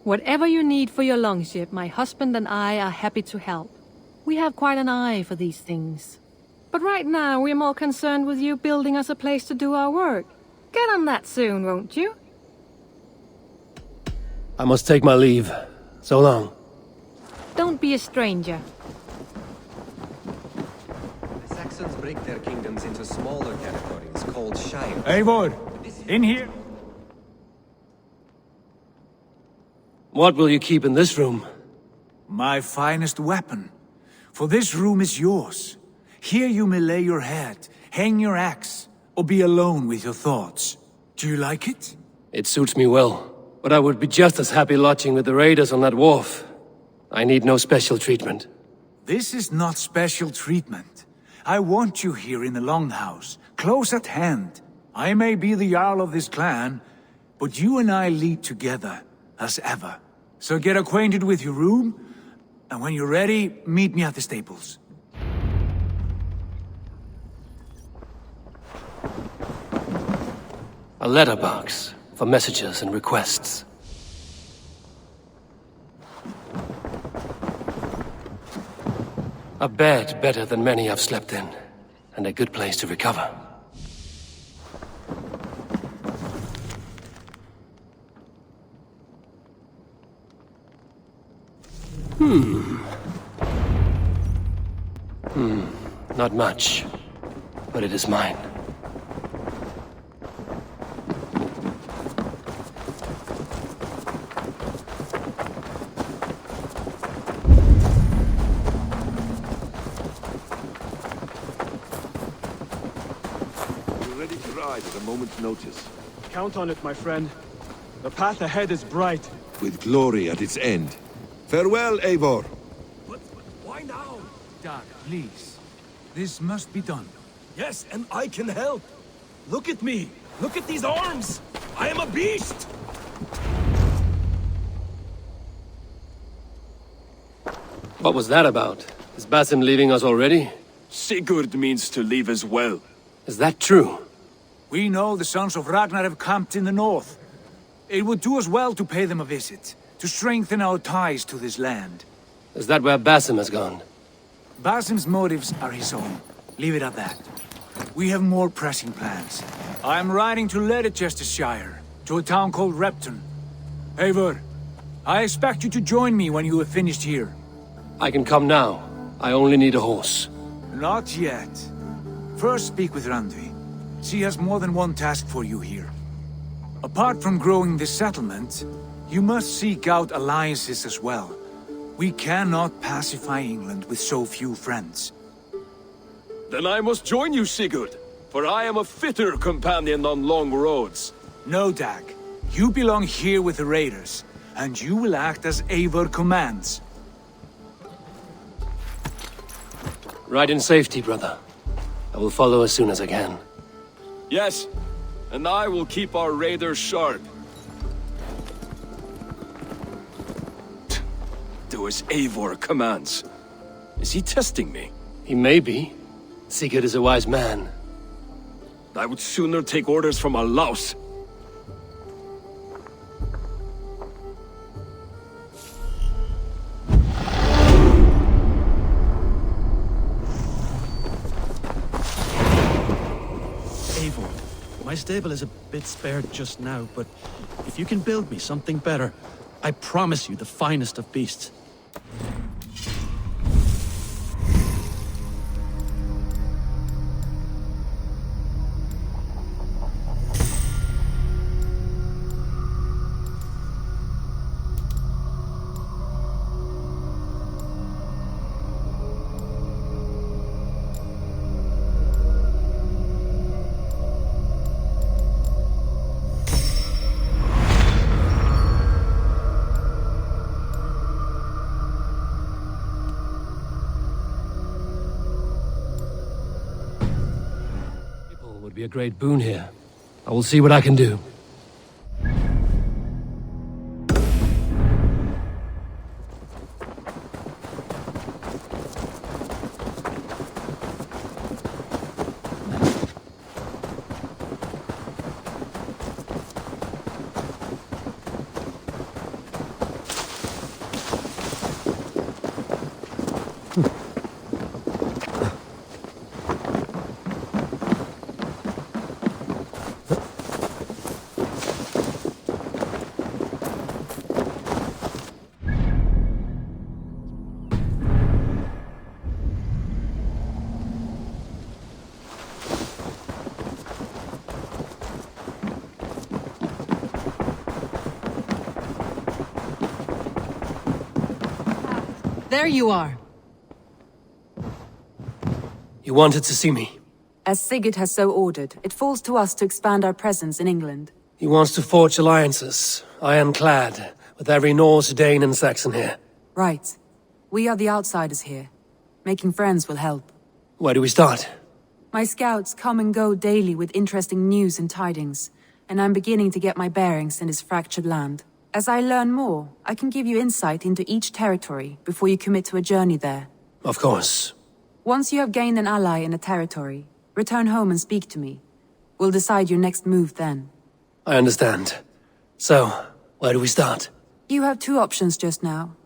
Whatever you need for your longship, my husband and I are happy to help. We have quite an eye for these things. But right now, we're more concerned with you building us a place to do our work. Get on that soon, won't you? I must take my leave. So long. Don't be a stranger. The Saxons break their kingdoms into smaller territories called shires. Eivor, in here. What will you keep in this room? My finest weapon. For this room is yours. Here you may lay your head, hang your axe, or be alone with your thoughts. Do you like it? It suits me well, but I would be just as happy lodging with the raiders on that wharf. I need no special treatment. This is not special treatment. I want you here in the Longhouse, close at hand. I may be the Jarl of this clan, but you and I lead together, as ever. So get acquainted with your room, and when you're ready, meet me at the stables. A letterbox for messages and requests. A bed better than many I've slept in, and a good place to recover. Not much, but it is mine. We're ready to ride at a moment's notice. Count on it, my friend. The path ahead is bright. With glory at its end. Farewell, Eivor. But why now? Dag, please. This must be done. Yes, and I can help. Look at me. Look at these arms. I am a beast. What was that about? Is Basim leaving us already? Sigurd means to leave as well. Is that true? We know the sons of Ragnar have camped in the north. It would do us well to pay them a visit, to strengthen our ties to this land. Is that where Basim has gone? Basim's motives are his own. Leave it at that. We have more pressing plans. I am riding to Leicestershire, to a town called Repton. Eivor, I expect you to join me when you have finished here. I can come now. I only need a horse. Not yet. First speak with Randvi. She has more than one task for you here. Apart from growing this settlement, you must seek out alliances as well. We cannot pacify England with so few friends. Then I must join you, Sigurd, for I am a fitter companion on long roads. No, Dag. You belong here with the raiders, and you will act as Eivor commands. Ride in safety, brother. I will follow as soon as I can. Yes, and I will keep our raiders sharp. Do as Eivor commands. Is he testing me? He may be. Sigurd is a wise man. I would sooner take orders from a louse. My stable is a bit spared just now, but if you can build me something better, I promise you the finest of beasts. Would be a great boon here. I will see what I can do. There you are. You wanted to see me? As Sigurd has so ordered, it falls to us to expand our presence in England. He wants to forge alliances, ironclad, with every Norse, Dane and Saxon here. Right. We are the outsiders here. Making friends will help. Where do we start? My scouts come and go daily with interesting news and tidings, and I'm beginning to get my bearings in this fractured land. As I learn more, I can give you insight into each territory before you commit to a journey there. Of course. Once you have gained an ally in a territory, return home and speak to me. We'll decide your next move then. I understand. So, where do we start? You have two options just now.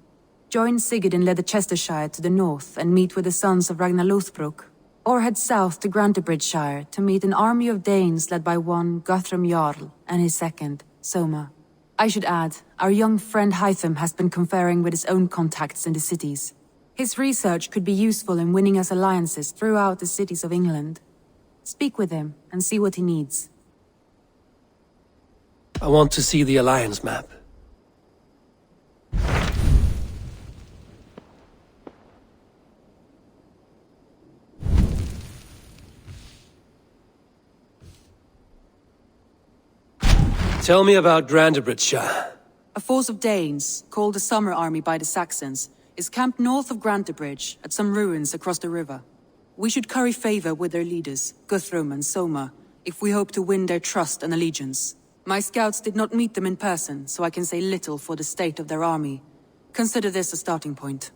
Join Sigurd in Leicestershire to the north and meet with the sons of Ragnar Lothbrok, or head south to Grantebridgeshire to meet an army of Danes led by one Guthrum Jarl and his second, Soma. I should add, our young friend Hytham has been conferring with his own contacts in the cities. His research could be useful in winning us alliances throughout the cities of England. Speak with him and see what he needs. I want to see the alliance map. Tell me about Grantebridgeshire. A force of Danes, called the Summer Army by the Saxons, is camped north of Grantebridge at some ruins across the river. We should curry favor with their leaders, Guthrum and Soma, if we hope to win their trust and allegiance. My scouts did not meet them in person, so I can say little for the state of their army. Consider this a starting point.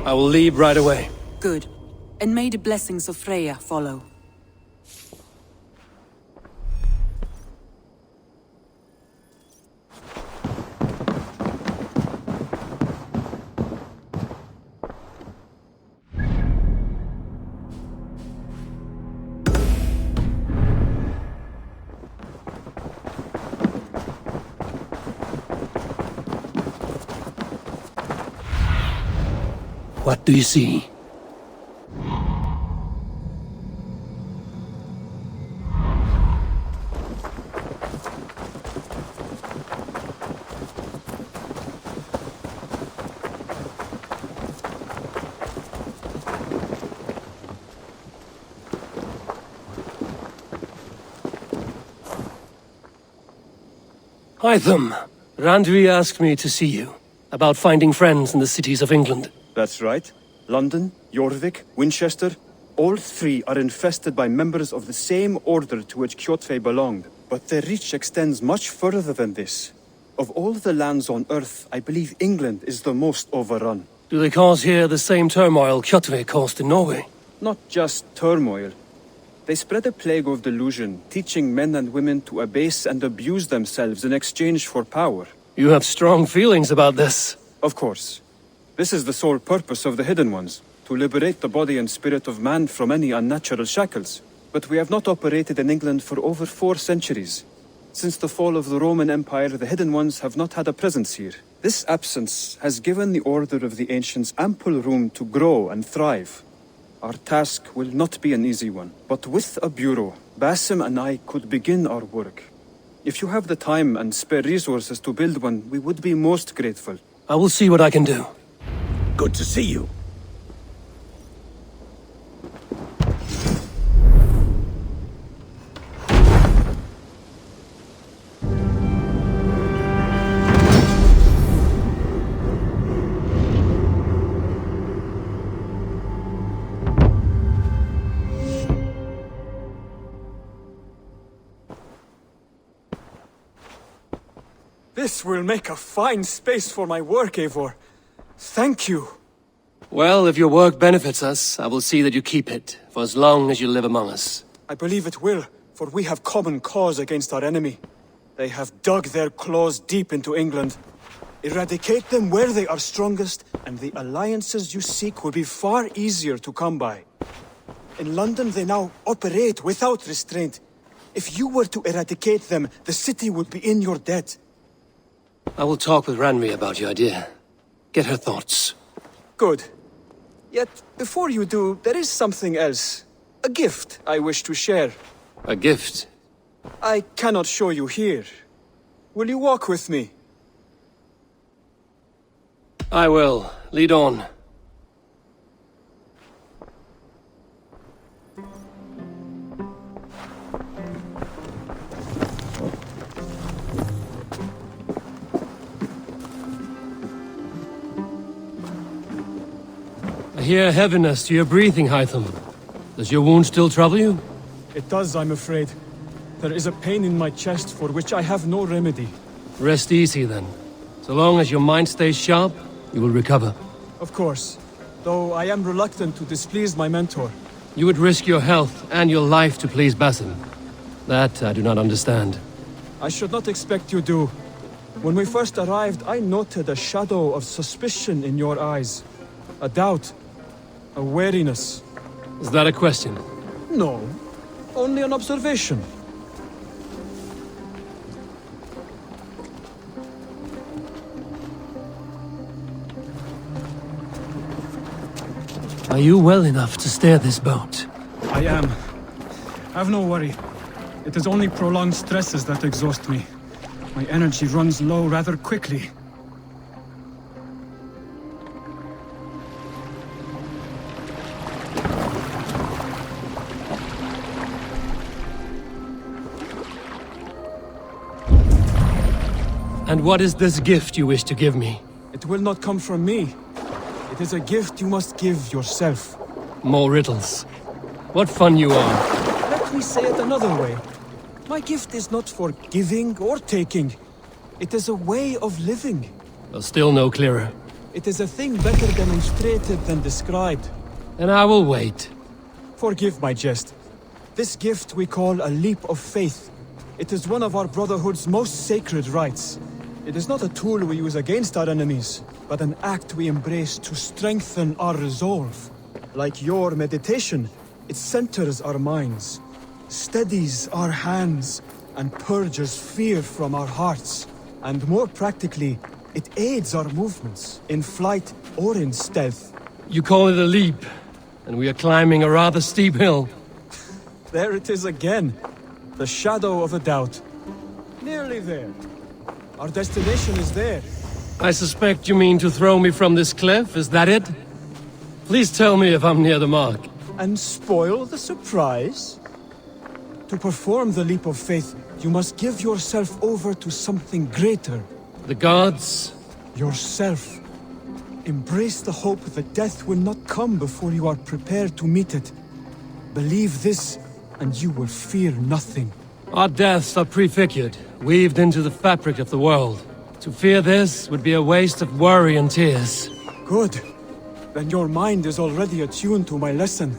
I will leave right away. Good. And may the blessings of Freya follow. What do you see? Hytham, Randvi asked me to see you, about finding friends in the cities of England. That's right. London, Jorvik, Winchester, all three are infested by members of the same order to which Kjotve belonged. But their reach extends much further than this. Of all the lands on Earth, I believe England is the most overrun. Do they cause here the same turmoil Kjotve caused in Norway? Not just turmoil. They spread a plague of delusion, teaching men and women to abase and abuse themselves in exchange for power. You have strong feelings about this. Of course. This is the sole purpose of the Hidden Ones, to liberate the body and spirit of man from any unnatural shackles. But we have not operated in England for over 4 centuries. Since the fall of the Roman Empire, the Hidden Ones have not had a presence here. This absence has given the Order of the Ancients ample room to grow and thrive. Our task will not be an easy one, but with a bureau, Basim and I could begin our work. If you have the time and spare resources to build one, we would be most grateful. I will see what I can do. Good to see you. This will make a fine space for my work, Eivor. Thank you. Well, if your work benefits us, I will see that you keep it, for as long as you live among us. I believe it will, for we have common cause against our enemy. They have dug their claws deep into England. Eradicate them where they are strongest, and the alliances you seek will be far easier to come by. In London, they now operate without restraint. If you were to eradicate them, the city would be in your debt. I will talk with Ranri about your idea. Get her thoughts. Good. Yet, before you do, there is something else. A gift I wish to share. A gift? I cannot show you here. Will you walk with me? I will. Lead on. I hear heaviness to your breathing, Hytham. Does your wound still trouble you? It does, I'm afraid. There is a pain in my chest for which I have no remedy. Rest easy, then. So long as your mind stays sharp, you will recover. Of course. Though I am reluctant to displease my mentor. You would risk your health and your life to please Basim. That I do not understand. I should not expect you do. When we first arrived, I noted a shadow of suspicion in your eyes. A doubt. A wariness. Is that a question? No. Only an observation. Are you well enough to steer this boat? I am. Have no worry. It is only prolonged stresses that exhaust me. My energy runs low rather quickly. And what is this gift you wish to give me? It will not come from me. It is a gift you must give yourself. More riddles. What fun you are. Let me say it another way. My gift is not for giving or taking. It is a way of living. Well, still no clearer. It is a thing better demonstrated than described. And I will wait. Forgive my jest. This gift we call a leap of faith. It is one of our Brotherhood's most sacred rites. It is not a tool we use against our enemies, but an act we embrace to strengthen our resolve. Like your meditation, it centers our minds, steadies our hands, and purges fear from our hearts. And more practically, it aids our movements, in flight or in stealth. You call it a leap, and we are climbing a rather steep hill. There it is again. The shadow of a doubt. Nearly there. Our destination is there. I suspect you mean to throw me from this cliff, is that it? Please tell me if I'm near the mark. And spoil the surprise? To perform the leap of faith, you must give yourself over to something greater. The gods? Yourself. Embrace the hope that death will not come before you are prepared to meet it. Believe this, and you will fear nothing. Our deaths are prefigured, weaved into the fabric of the world. To fear this would be a waste of worry and tears. Good. Then your mind is already attuned to my lesson.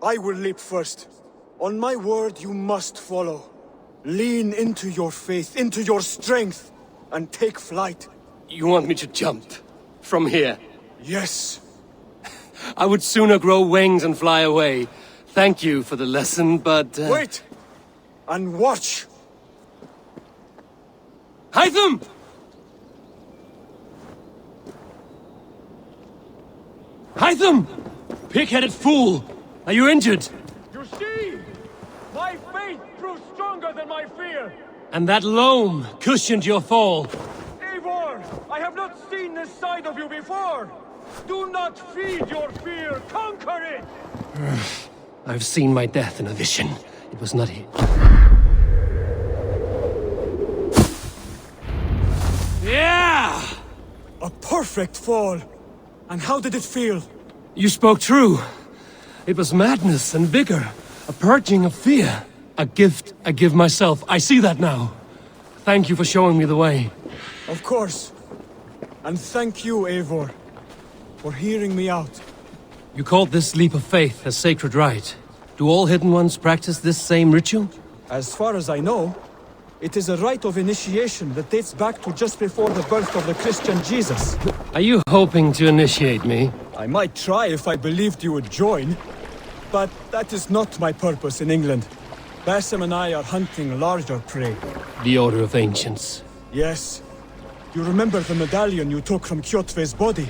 I will leap first. On my word, you must follow. Lean into your faith, into your strength, and take flight. You want me to jump? From here? Yes. I would sooner grow wings and fly away. Thank you for the lesson, but... Wait! And watch! Hytham! Hytham! Pig-headed fool! Are you injured? You see? My faith proved stronger than my fear! And that loam cushioned your fall. Eivor! I have not seen this side of you before! Do not feed your fear, conquer it! I've seen my death in a vision. It was not here. Yeah! A perfect fall! And how did it feel? You spoke true. It was madness and vigor. A purging of fear. A gift I give myself. I see that now. Thank you for showing me the way. Of course. And thank you, Eivor, for hearing me out. You called this leap of faith a sacred rite. Do all Hidden Ones practice this same ritual? As far as I know, it is a rite of initiation that dates back to just before the birth of the Christian Jesus. Are you hoping to initiate me? I might try if I believed you would join, but that is not my purpose in England. Basim and I are hunting larger prey. The Order of Ancients. Yes. You remember the medallion you took from Kjotve's body?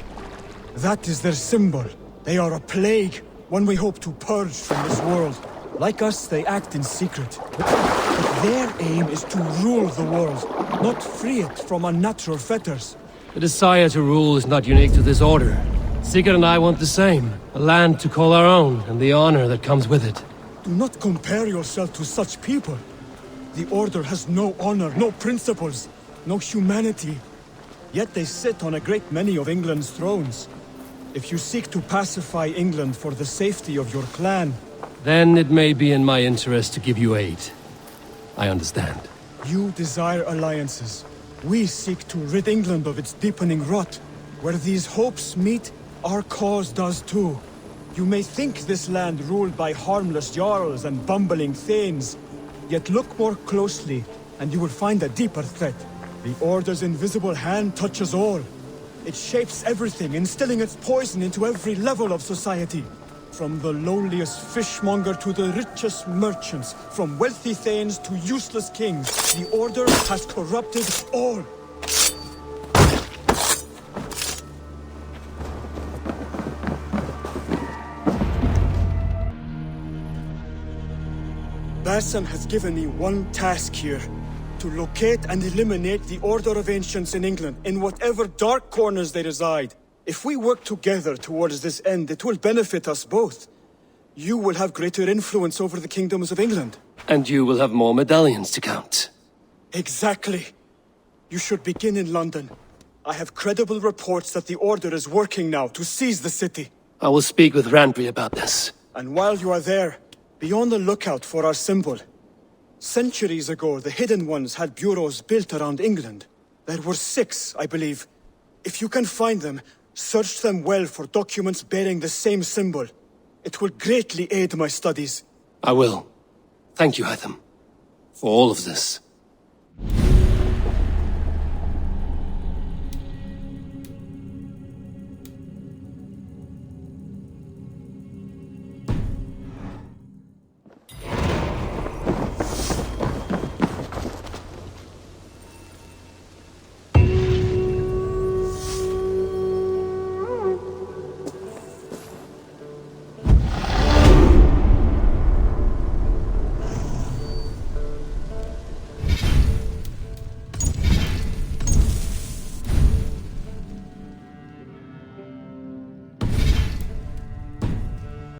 That is their symbol. They are a plague, one we hope to purge from this world. Like us, they act in secret. But their aim is to rule the world, not free it from unnatural fetters. The desire to rule is not unique to this order. Sigurd and I want the same. A land to call our own, and the honor that comes with it. Do not compare yourself to such people. The Order has no honor, no principles, no humanity. Yet they sit on a great many of England's thrones. If you seek to pacify England for the safety of your clan... Then it may be in my interest to give you aid. I understand. You desire alliances. We seek to rid England of its deepening rot. Where these hopes meet, our cause does too. You may think this land ruled by harmless jarls and bumbling thanes. Yet look more closely, and you will find a deeper threat. The Order's invisible hand touches all. It shapes everything, instilling its poison into every level of society. From the lowliest fishmonger to the richest merchants, from wealthy thanes to useless kings, the Order has corrupted all. Basim has given me one task here. To locate and eliminate the Order of Ancients in England, in whatever dark corners they reside. If we work together towards this end, it will benefit us both. You will have greater influence over the kingdoms of England. And you will have more medallions to count. Exactly. You should begin in London. I have credible reports that the Order is working now to seize the city. I will speak with Randry about this. And while you are there, be on the lookout for our symbol. Centuries ago, the Hidden Ones had bureaus built around England. There were 6, I believe. If you can find them, search them well for documents bearing the same symbol. It will greatly aid my studies. I will. Thank you, Hytham, for all of this.